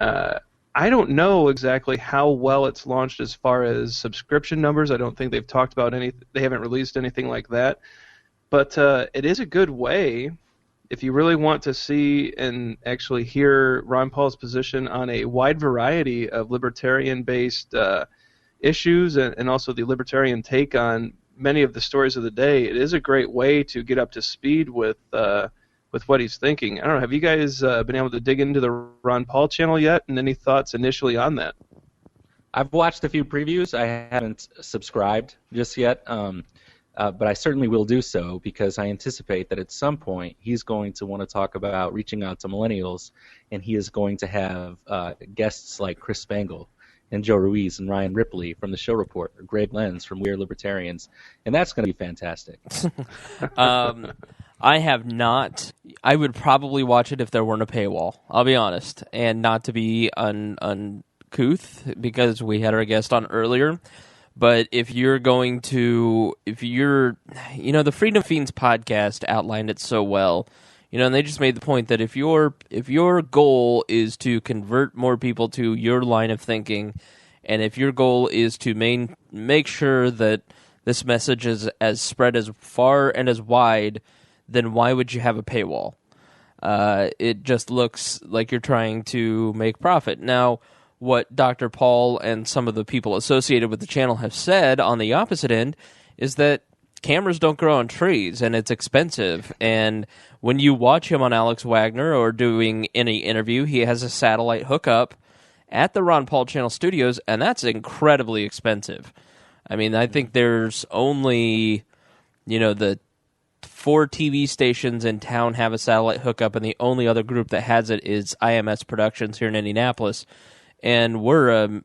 Speaker 1: I don't know exactly how well it's launched as far as subscription numbers. I don't think they've talked about they haven't released anything like that. But it is a good way, if you really want to see and actually hear Ron Paul's position on a wide variety of libertarian-based issues and also the libertarian take on many of the stories of the day, it is a great way to get up to speed with what he's thinking. I don't know, have you guys been able to dig into the Ron Paul channel yet, and any thoughts initially on that?
Speaker 7: I've watched a few previews. I haven't subscribed just yet. But I certainly will do so because I anticipate that at some point he's going to want to talk about reaching out to millennials, and he is going to have guests like Chris Spangle and Joe Ruiz and Ryan Ripley from the Shill Report, or Greg Lenz from We Are Libertarians, and that's going to be fantastic.
Speaker 2: I have not. I would probably watch it if there weren't a paywall, I'll be honest, and not to be uncouth because we had our guest on earlier. But the Freedom Fiends podcast outlined it so well, and they just made the point that if your goal is to convert more people to your line of thinking, and if your goal is to make sure that this message is as spread as far and as wide, then why would you have a paywall? It just looks like you're trying to make profit. Now, what Dr. Paul and some of the people associated with the channel have said on the opposite end is that cameras don't grow on trees, and it's expensive. And when you watch him on Alex Wagner or doing any interview, he has a satellite hookup at the Ron Paul Channel studios, and that's incredibly expensive. I mean, I think there's only, the 4 TV stations in town have a satellite hookup, and the only other group that has it is IMS Productions here in Indianapolis. And we're,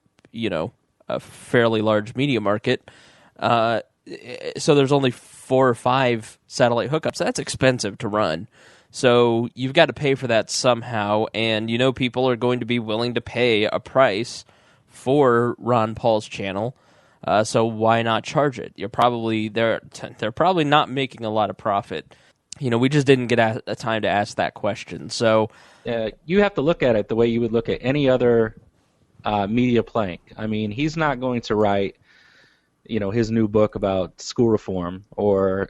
Speaker 2: a fairly large media market. So there's only 4 or 5 satellite hookups. That's expensive to run. So you've got to pay for that somehow, and people are going to be willing to pay a price for Ron Paul's channel. So why not charge it? They're probably not making a lot of profit. We just didn't get a time to ask that question. So
Speaker 7: you have to look at it the way you would look at any other media plank. I mean, he's not going to write, his new book about school reform or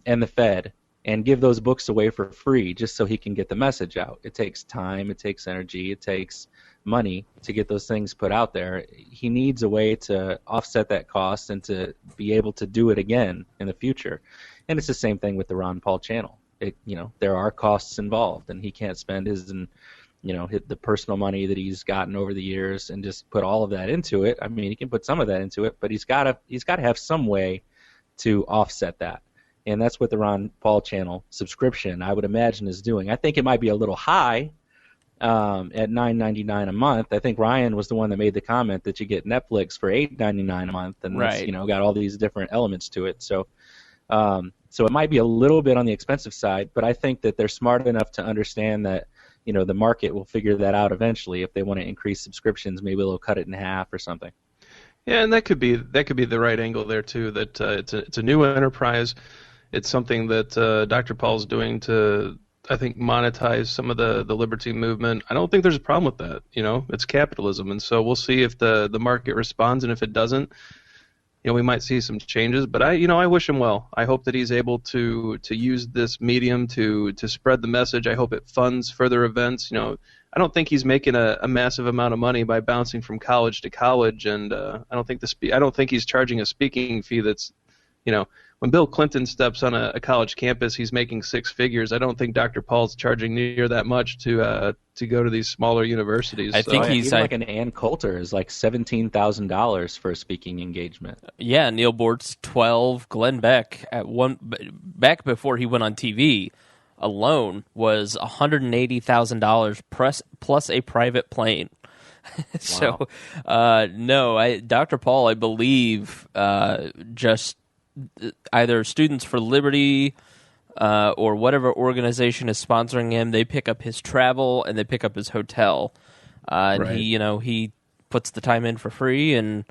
Speaker 7: and the Fed and give those books away for free just so he can get the message out. It takes time, it takes energy, it takes money to get those things put out there. He needs a way to offset that cost and to be able to do it again in the future. And it's the same thing with the Ron Paul channel. There are costs involved, and he can't spend the personal money that he's gotten over the years and just put all of that into it. I mean, he can put some of that into it, but he's got to have some way to offset that. And that's what the Ron Paul channel subscription, I would imagine, is doing. I think it might be a little high at $9.99 a month. I think Ryan was the one that made the comment that you get Netflix for $8.99 a month, and
Speaker 2: right.
Speaker 7: It's, got all these different elements to it. So it might be a little bit on the expensive side, but I think that they're smart enough to understand that the market will figure that out eventually. If they want to increase subscriptions, maybe they'll cut it in half or something.
Speaker 1: Yeah, and that could be the right angle there too. That it's a new enterprise. It's something that Dr. Paul's doing to, I think, monetize some of the liberty movement. I don't think there's a problem with that. It's capitalism, and so we'll see if the market responds, and if it doesn't, we might see some changes. But I wish him well. I hope that he's able to use this medium to spread the message. I hope it funds further events. I don't think he's making a massive amount of money by bouncing from college to college, and I don't think he's charging a speaking fee that's, when Bill Clinton steps on a college campus, he's making 6 figures. I don't think Dr. Paul's charging near that much to go to these smaller universities.
Speaker 2: I think he's
Speaker 7: like an Ann Coulter is like $17,000 for a speaking engagement.
Speaker 2: Yeah, Neil Bort's 12. Glenn Beck back before he went on TV alone was $180,000 plus a private plane. So Dr. Paul, I believe, just either Students for Liberty or whatever organization is sponsoring him, they pick up his travel and they pick up his hotel. And right. He puts the time in for free and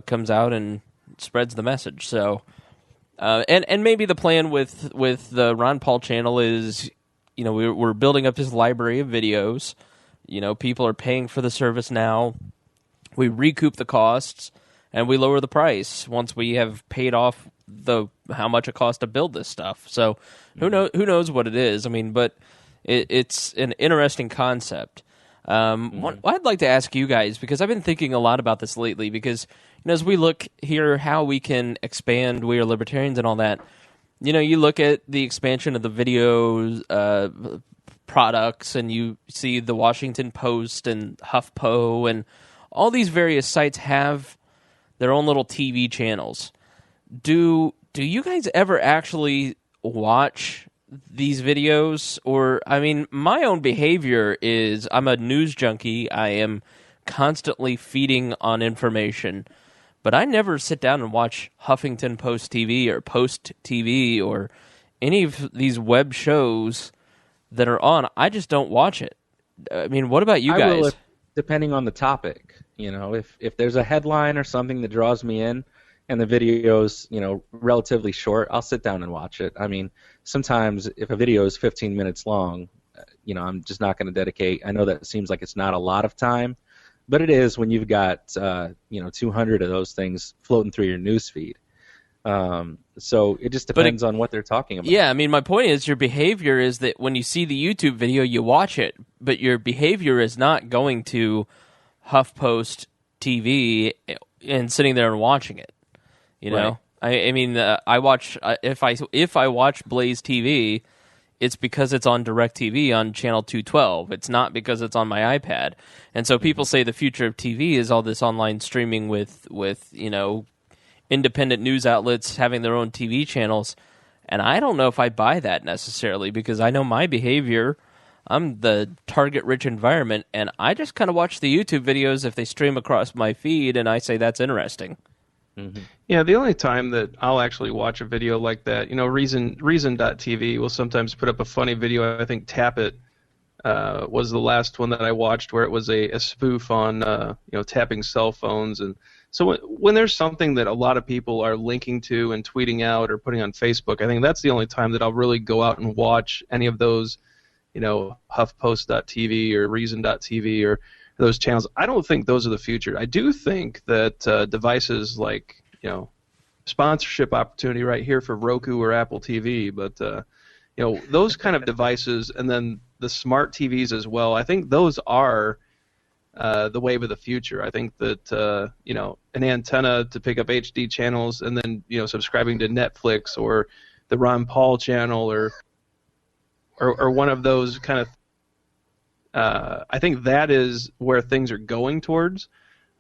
Speaker 2: comes out and spreads the message. So and maybe the plan with the Ron Paul channel is we're building up his library of videos. People are paying for the service now. We recoup the costs. And we lower the price once we have paid off how much it costs to build this stuff. So who knows what it is? I mean, but it's an interesting concept. What I'd like to ask you guys, because I've been thinking a lot about this lately, because as we look here how we can expand We Are Libertarians and all that, you look at the expansion of the video products, and you see the Washington Post and HuffPo and all these various sites have their own little TV channels. Do you guys ever actually watch these videos? Or, I mean, my own behavior is I'm a news junkie. I am constantly feeding on information. But I never sit down and watch Huffington Post TV or Post TV or any of these web shows that are on. I just don't watch it. I mean, what about you guys?
Speaker 7: I will, depending on the topic. If there's a headline or something that draws me in and the video's, relatively short, I'll sit down and watch it. I mean, sometimes if a video is 15 minutes long, I'm just not going to dedicate. I know that seems like it's not a lot of time, but it is when you've got, 200 of those things floating through your news feed. So it just depends on what they're talking about.
Speaker 2: Yeah, I mean, my point is your behavior is that when you see the YouTube video, you watch it, but your behavior is not going to HuffPost TV and sitting there and watching it. Right. I mean, I watch if I watch Blaze TV, it's because it's on DirecTV on channel 212. It's not because it's on my iPad. And so people say the future of TV is all this online streaming with independent news outlets having their own TV channels. And I don't know if I buy that necessarily, because I know my behavior. I'm the target-rich environment, and I just kind of watch the YouTube videos if they stream across my feed, and I say that's interesting.
Speaker 1: Mm-hmm. Yeah, the only time that I'll actually watch a video like that, Reason.tv will sometimes put up a funny video. I think Tap It was the last one that I watched, where it was a spoof on tapping cell phones. And so when there's something that a lot of people are linking to and tweeting out or putting on Facebook, I think that's the only time that I'll really go out and watch any of those, HuffPost.tv or Reason.tv or those channels. I don't think those are the future. I do think that devices like, sponsorship opportunity right here for Roku or Apple TV, but those kind of devices, and then the smart TVs as well, I think those are the wave of the future. I think that an antenna to pick up HD channels, and then subscribing to Netflix or the Ron Paul channel or one of those kind of I think that is where things are going towards.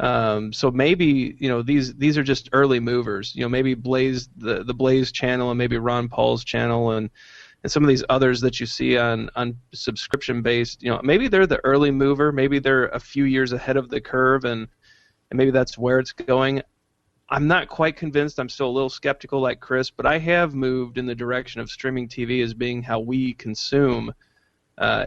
Speaker 1: So maybe these are just early movers. Maybe Blaze, the Blaze channel, and maybe Ron Paul's channel, and some of these others that you see on subscription based. Maybe they're the early mover. Maybe they're a few years ahead of the curve, and maybe that's where it's going. I'm not quite convinced. I'm still a little skeptical like Chris, but I have moved in the direction of streaming TV as being how we consume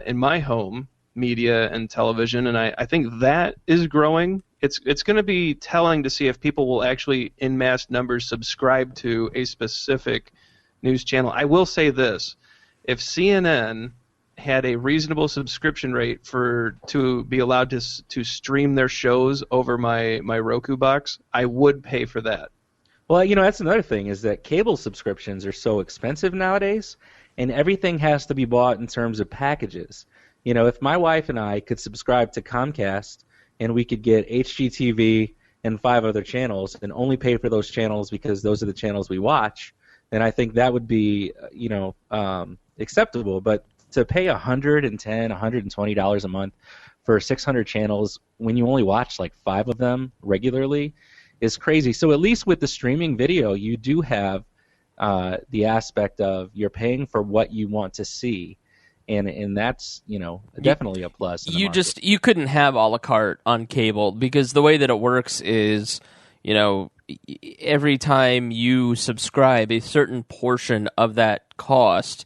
Speaker 1: in my home media and television, and I think that is growing. It's going to be telling to see if people will actually in mass numbers subscribe to a specific news channel. I will say this. If CNN had a reasonable subscription rate to be allowed to stream their shows over my Roku box, I would pay for that.
Speaker 7: Well, that's another thing, is that cable subscriptions are so expensive nowadays, and everything has to be bought in terms of packages. If my wife and I could subscribe to Comcast and we could get HGTV and 5 other channels and only pay for those channels because those are the channels we watch, then I think that would be, acceptable. But to pay $110, $120 a month for 600 channels when you only watch like 5 of them regularly is crazy. So at least with the streaming video, you do have the aspect of you're paying for what you want to see. And that's definitely a plus.
Speaker 2: You couldn't have a la carte on cable, because the way that it works is every time you subscribe, a certain portion of that cost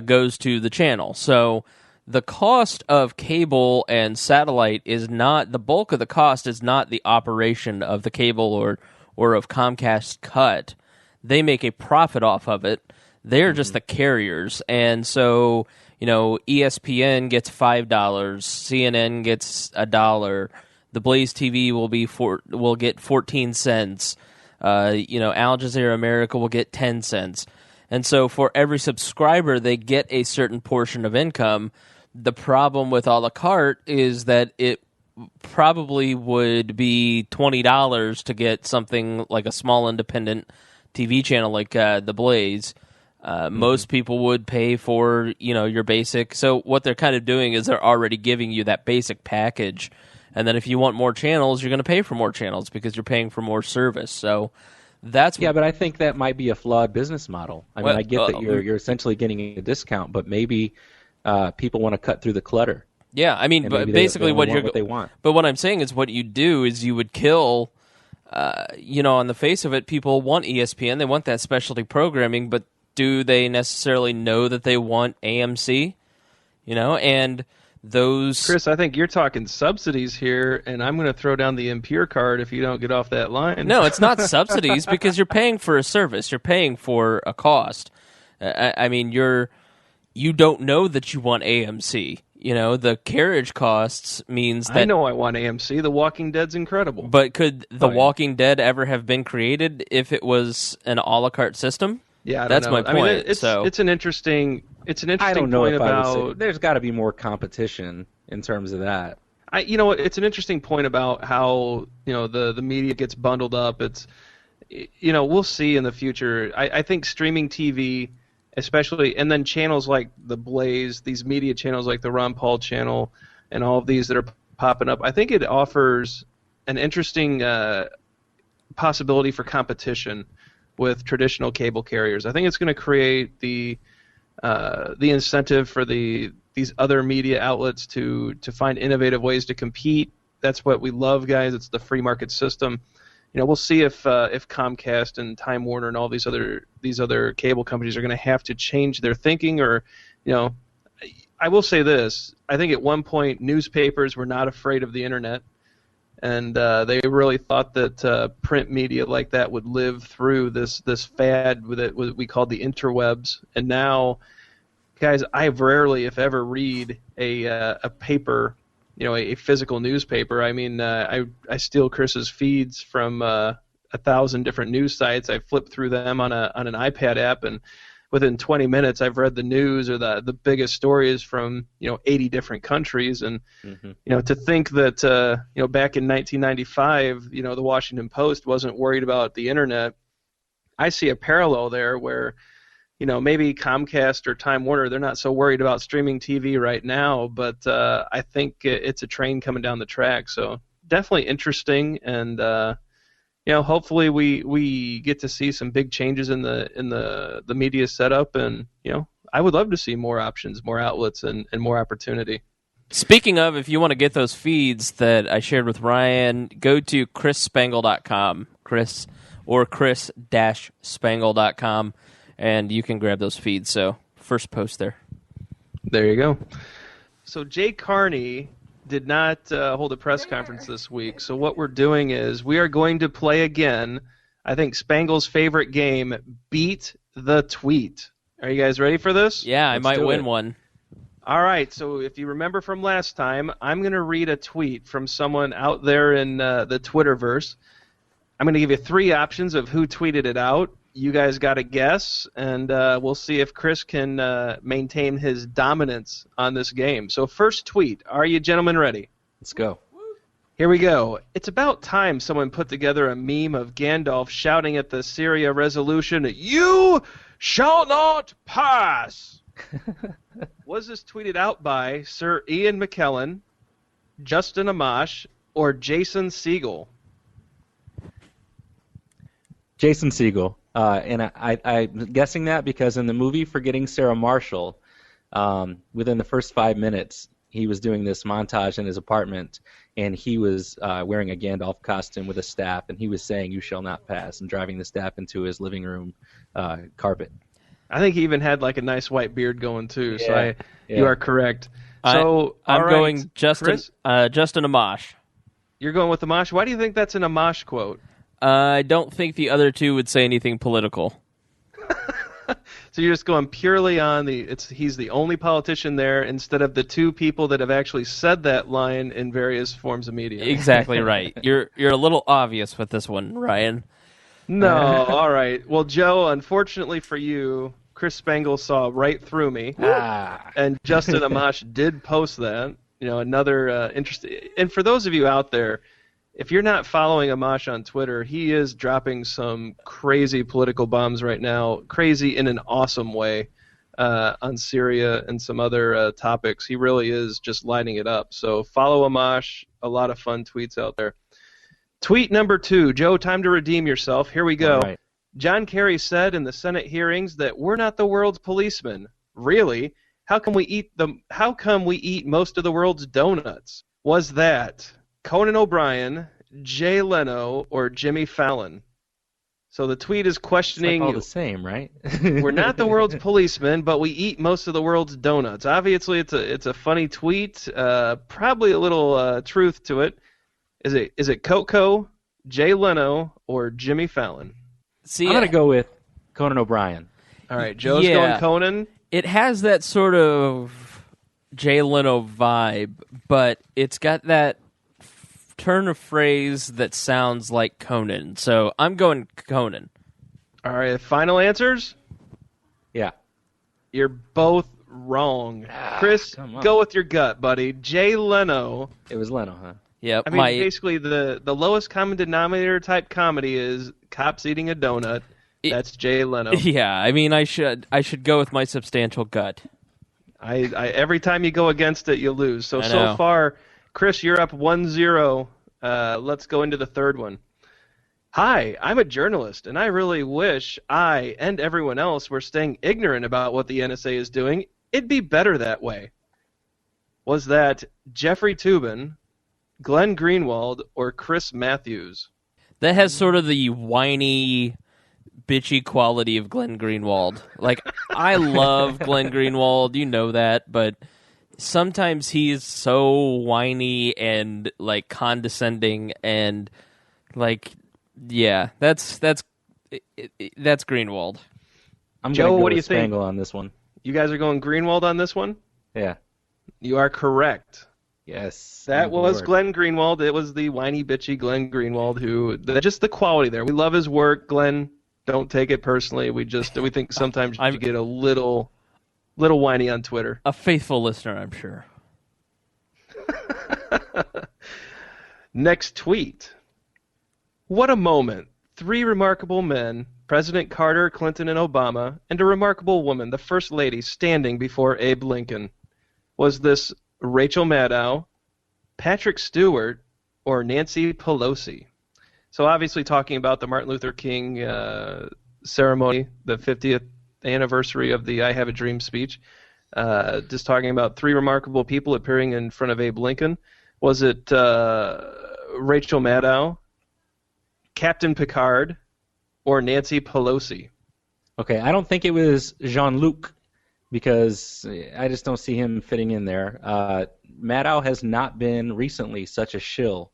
Speaker 2: goes to the channel. So the cost of cable and satellite is not, the bulk of the cost is not the operation of the cable or of Comcast cut. They make a profit off of it. They're just the carriers. And so, ESPN gets $5, CNN gets $1, the Blaze TV will get 14 cents. Al Jazeera America will get 10 cents. And so for every subscriber, they get a certain portion of income. The problem with a la carte is that it probably would be $20 to get something like a small independent TV channel like the Blaze. Most people would pay for, your basic. So what they're kind of doing is they're already giving you that basic package. And then if you want more channels, you're going to pay for more channels because you're paying for more service. So that's
Speaker 7: but I think that might be a flawed business model. I get that you're essentially getting a discount, but maybe people want to cut through the clutter.
Speaker 2: Yeah, but basically
Speaker 7: what they want.
Speaker 2: But what I'm saying is, what you do is you would kill. On the face of it, people want ESPN. They want that specialty programming, but do they necessarily know that they want AMC? And those...
Speaker 1: Chris, I think you're talking subsidies here, and I'm going to throw down the Impure card if you don't get off that line.
Speaker 2: No, it's not subsidies, because you're paying for a service. You're paying for a cost. You don't know that you want AMC. The carriage costs means that...
Speaker 1: I know I want AMC. The Walking Dead's incredible.
Speaker 2: But could The Walking Dead ever have been created if it was an a la carte system?
Speaker 1: Yeah,
Speaker 2: that's my point.
Speaker 1: It's an interesting
Speaker 7: I don't know
Speaker 1: point
Speaker 7: if
Speaker 1: about.
Speaker 7: I would say, there's got to be more competition in terms of that.
Speaker 1: It's an interesting point about how the media gets bundled up. It's we'll see in the future. I think streaming TV, especially, and then channels like the Blaze, these media channels like the Ron Paul channel, and all of these that are popping up. I think it offers an interesting possibility for competition with traditional cable carriers. I think it's going to create the incentive for these other media outlets to find innovative ways to compete. That's what we love, guys. It's the free market system. We'll see if Comcast and Time Warner and all these other cable companies are going to have to change their thinking, or, I will say this. I think at one point newspapers were not afraid of the internet, and they really thought that print media like that would live through this fad with what we call the interwebs. And now, guys, I rarely, if ever, read a paper, a physical newspaper. I mean, I steal Chris's feeds from 1,000 different news sites. I flip through them on an iPad app, and within 20 minutes, I've read the news or the biggest stories from 80 different countries. And to think that back in 1995, the Washington Post wasn't worried about the internet. I see a parallel there where maybe Comcast or Time Warner, they're not so worried about streaming TV right now, but I think it's a train coming down the track. So definitely interesting, and hopefully we get to see some big changes in the media setup, and I would love to see more options, more outlets, and more opportunity.
Speaker 2: Speaking of, if you want to get those feeds that I shared with Ryan, go to chrisspangle.com, chris-spangle.com. And you can grab those feeds. So, first post there.
Speaker 1: There you go. So, Jay Carney did not hold a press conference this week. So, what we're doing is we are going to play again, I think, Spangle's favorite game, Beat the Tweet. Are you guys ready for this?
Speaker 2: Yeah, I might win one.
Speaker 1: All right. So, if you remember from last time, I'm going to read a tweet from someone out there in the Twitterverse. I'm going to give you 3 options of who tweeted it out. You guys got to guess, and we'll see if Chris can maintain his dominance on this game. So first tweet. Are you gentlemen ready?
Speaker 7: Let's go.
Speaker 1: Here we go. It's about time someone put together a meme of Gandalf shouting at the Syria resolution, "You shall not pass!" Was this tweeted out by Sir Ian McKellen, Justin Amash, or Jason Segel?
Speaker 7: Jason Segel. And I'm guessing that because in the movie Forgetting Sarah Marshall, within the first 5 minutes, he was doing this montage in his apartment, and he was wearing a Gandalf costume with a staff, and he was saying, "You shall not pass," and driving the staff into his living room carpet.
Speaker 1: I think he even had like a nice white beard going too, so you are correct. So
Speaker 2: I'm
Speaker 1: right,
Speaker 2: going Justin Amash.
Speaker 1: You're going with Amash? Why do you think that's an Amash quote?
Speaker 2: I don't think the other two would say anything political.
Speaker 1: So you're just going purely on he's the only politician there instead of the 2 people that have actually said that line in various forms of media.
Speaker 2: Exactly right. You're a little obvious with this one, Ryan.
Speaker 1: No, all right. Well, Joe, unfortunately for you, Chris Spangle saw right through me, and Justin Amash did post that. Another interesting. And for those of you out there, if you're not following Amash on Twitter, he is dropping some crazy political bombs right now, crazy in an awesome way, on Syria and some other topics. He really is just lighting it up. So follow Amash. A lot of fun tweets out there. Tweet number 2. Joe, time to redeem yourself. Here we go.
Speaker 7: All right.
Speaker 1: John Kerry said in the Senate hearings that we're not the world's policemen. Really? How come we eat most of the world's donuts? Was that Conan O'Brien, Jay Leno, or Jimmy Fallon? So the tweet is questioning.
Speaker 7: It's like all the same, right?
Speaker 1: We're not the world's policemen, but we eat most of the world's donuts. Obviously, it's a funny tweet. Probably a little truth to it. Is it Coco, Jay Leno, or Jimmy Fallon?
Speaker 2: See,
Speaker 7: I'm gonna go with Conan O'Brien.
Speaker 1: All right, Joe's going Conan.
Speaker 2: It has that sort of Jay Leno vibe, but it's got that turn of phrase that sounds like Conan. So I'm going Conan.
Speaker 1: All right, final answers?
Speaker 7: Yeah.
Speaker 1: You're both wrong. Chris, go with your gut, buddy. Jay Leno.
Speaker 7: It was Leno, huh?
Speaker 2: Yep.
Speaker 1: I mean, basically, the lowest common denominator type comedy is cops eating a donut. That's Jay Leno.
Speaker 2: Yeah, I mean, I should go with my substantial gut.
Speaker 1: I every time you go against it, you lose. So far, Chris, you're up 1-0. Let's go into the third one. Hi, I'm a journalist, and I really wish I and everyone else were staying ignorant about what the NSA is doing. It'd be better that way. Was that Jeffrey Toobin, Glenn Greenwald, or Chris Matthews?
Speaker 2: That has sort of the whiny, bitchy quality of Glenn Greenwald. Like, I love Glenn Greenwald, you know that, but sometimes he's so whiny and, like, condescending and, like, yeah, that's Greenwald.
Speaker 7: I'm
Speaker 1: Joe,
Speaker 7: gonna go
Speaker 1: what do you
Speaker 7: with
Speaker 1: think?
Speaker 7: Spangle on this one.
Speaker 1: You guys are going Greenwald on this one?
Speaker 7: Yeah.
Speaker 1: You are correct.
Speaker 7: Yes.
Speaker 1: That
Speaker 7: I'm
Speaker 1: was
Speaker 7: bored.
Speaker 1: Glenn Greenwald. It was the whiny, bitchy Glenn Greenwald just the quality there. We love his work, Glenn. Don't take it personally. We think sometimes you get a little whiny on Twitter.
Speaker 2: A faithful listener, I'm sure.
Speaker 1: Next tweet. What a moment. 3 remarkable men, President Carter, Clinton, and Obama, and a remarkable woman, the First Lady, standing before Abe Lincoln. Was this Rachel Maddow, Patrick Stewart, or Nancy Pelosi? So obviously talking about the Martin Luther King ceremony, the 50th anniversary of the I Have a Dream speech, just talking about 3 remarkable people appearing in front of Abe Lincoln. Was it Rachel Maddow, Captain Picard, or Nancy Pelosi?
Speaker 7: Okay, I don't think it was Jean-Luc because I just don't see him fitting in there. Maddow has not been recently such a shill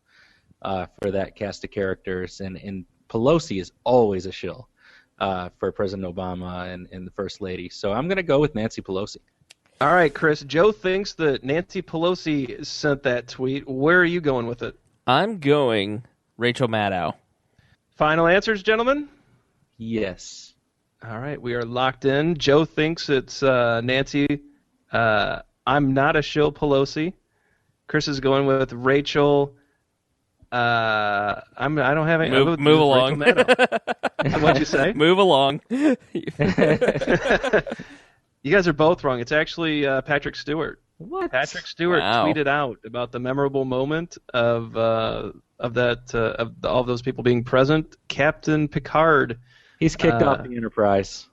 Speaker 7: for that cast of characters, and Pelosi is always a shill for President Obama and the First Lady. So I'm going to go with Nancy Pelosi.
Speaker 1: All right, Chris. Joe thinks that Nancy Pelosi sent that tweet. Where are you going with it?
Speaker 2: I'm going Rachel Maddow.
Speaker 1: Final answers, gentlemen?
Speaker 7: Yes.
Speaker 1: All right, we are locked in. Joe thinks it's Nancy. I'm not a shill Pelosi. Chris is going with Rachel. I don't have any.
Speaker 2: Move along.
Speaker 1: What'd you say?
Speaker 2: Move along.
Speaker 1: You guys are both wrong. It's actually Patrick Stewart.
Speaker 7: What?
Speaker 1: Patrick Stewart
Speaker 2: Wow.
Speaker 1: tweeted out about the memorable moment of all those people being present. Captain Picard.
Speaker 7: He's kicked off the Enterprise.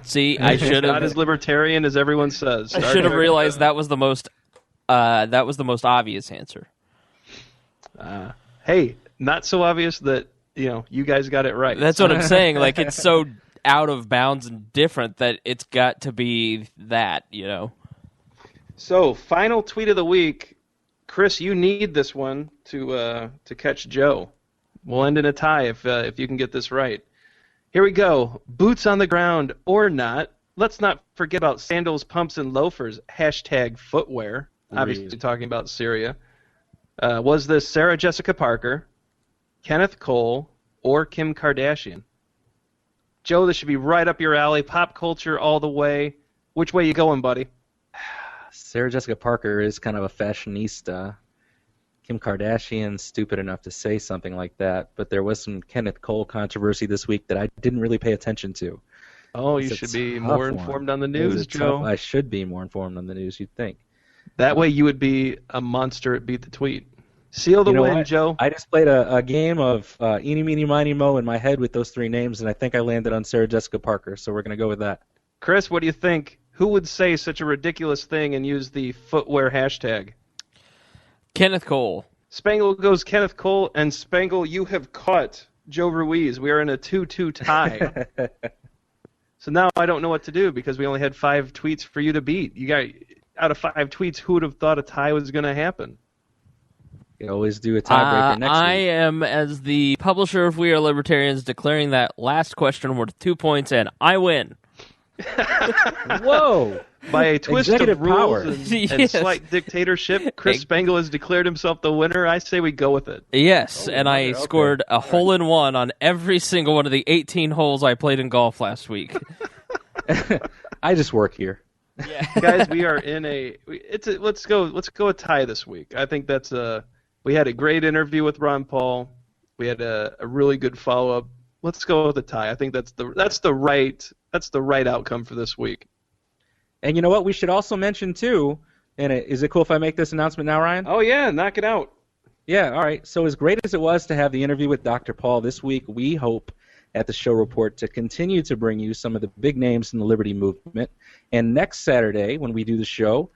Speaker 2: See, I should
Speaker 1: Not
Speaker 2: have.
Speaker 1: as libertarian as everyone says.
Speaker 2: I should have realized that was the most. That was the most obvious answer.
Speaker 1: Hey, not so obvious that you guys got it right.
Speaker 2: That's what I'm saying. Like, it's so out of bounds and different that it's got to be that.
Speaker 1: So, final tweet of the week. Chris, you need this one to catch Joe. We'll end in a tie if you can get this right. Here we go. Boots on the ground or not. Let's not forget about sandals, pumps, and loafers. # footwear. Obviously talking about Syria. Was this Sarah Jessica Parker, Kenneth Cole, or Kim Kardashian? Joe, this should be right up your alley. Pop culture all the way. Which way you going, buddy?
Speaker 7: Sarah Jessica Parker is kind of a fashionista. Kim Kardashian's stupid enough to say something like that, but there was some Kenneth Cole controversy this week that I didn't really pay attention to.
Speaker 1: Oh,
Speaker 7: It's
Speaker 1: you
Speaker 7: a
Speaker 1: should be
Speaker 7: tough
Speaker 1: more
Speaker 7: one.
Speaker 1: informed on the
Speaker 7: It is
Speaker 1: news,
Speaker 7: a
Speaker 1: Joe.
Speaker 7: tough- I should be more informed on the news, you'd think.
Speaker 1: That way you would be a monster at Beat the Tweet. Seal the
Speaker 7: You know
Speaker 1: win,
Speaker 7: what?
Speaker 1: Joe.
Speaker 7: I just played a game of eeny, meeny, miny, mo in my head with those 3 names, and I think I landed on Sarah Jessica Parker, so we're going to go with that.
Speaker 1: Chris, what do you think? Who would say such a ridiculous thing and use the footwear hashtag?
Speaker 2: Kenneth Cole.
Speaker 1: Spangle goes Kenneth Cole, and Spangle, you have caught Joe Ruiz. We are in a 2-2 tie. So now I don't know what to do because we only had 5 tweets for you to beat. You got out of 5 tweets, who would have thought a tie was going to happen?
Speaker 7: You always do a tiebreaker next
Speaker 2: I
Speaker 7: week.
Speaker 2: am, as the publisher of We Are Libertarians, declaring that last question worth 2 points, and I win.
Speaker 7: Whoa!
Speaker 1: By a twist
Speaker 7: Executive
Speaker 1: of rules
Speaker 7: power.
Speaker 1: and
Speaker 2: Yes.
Speaker 1: slight dictatorship, Chris Spangle has declared himself the winner. I say we go with it.
Speaker 2: Yes, and I
Speaker 7: okay.
Speaker 2: scored a hole-in-one on every single one of the 18 holes I played in golf last week.
Speaker 7: I just work here.
Speaker 1: Guys, we are in let's go a tie this week. I think we had a great interview with Ron Paul. We had a really good follow-up. Let's go with a tie. I think that's the right outcome for this week.
Speaker 7: And you know what? We should also mention, too, and is it cool if I make this announcement now, Ryan?
Speaker 1: Oh, yeah, knock it out.
Speaker 7: Yeah, all right. So as great as it was to have the interview with Dr. Paul this week, we hope at the Shill Report to continue to bring you some of the big names in the liberty movement. And next Saturday, when we do the show,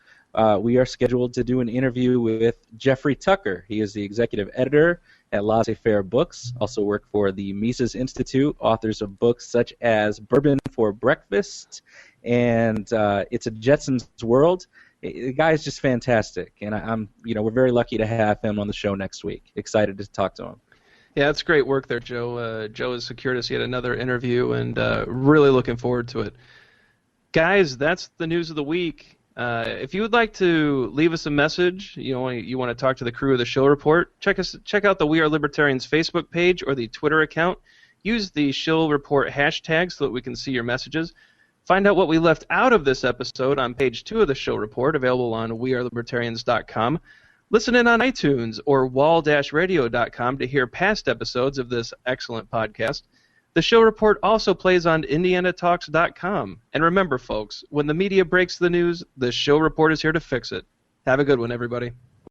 Speaker 7: we are scheduled to do an interview with Jeffrey Tucker. He is the executive editor at Laissez-Faire Books, also worked for the Mises Institute, authors of books such as Bourbon for Breakfast and It's a Jetsons World. The guy is just fantastic, and we're very lucky to have him on the show next week. Excited to talk to him.
Speaker 1: Yeah, it's great work there, Joe. Joe has secured us yet another interview, and really looking forward to it. Guys, that's the news of the week. If you would like to leave us a message, you want to talk to the crew of the Shill Report, check out the We Are Libertarians Facebook page or the Twitter account. Use the Shill Report hashtag so that we can see your messages. Find out what we left out of this episode on page 2 of the Shill Report, available on wearelibertarians.com. Listen in on iTunes or wall-radio.com to hear past episodes of this excellent podcast. The Shill Report also plays on indianatalks.com. And remember, folks, when the media breaks the news, the Shill Report is here to fix it. Have a good one, everybody.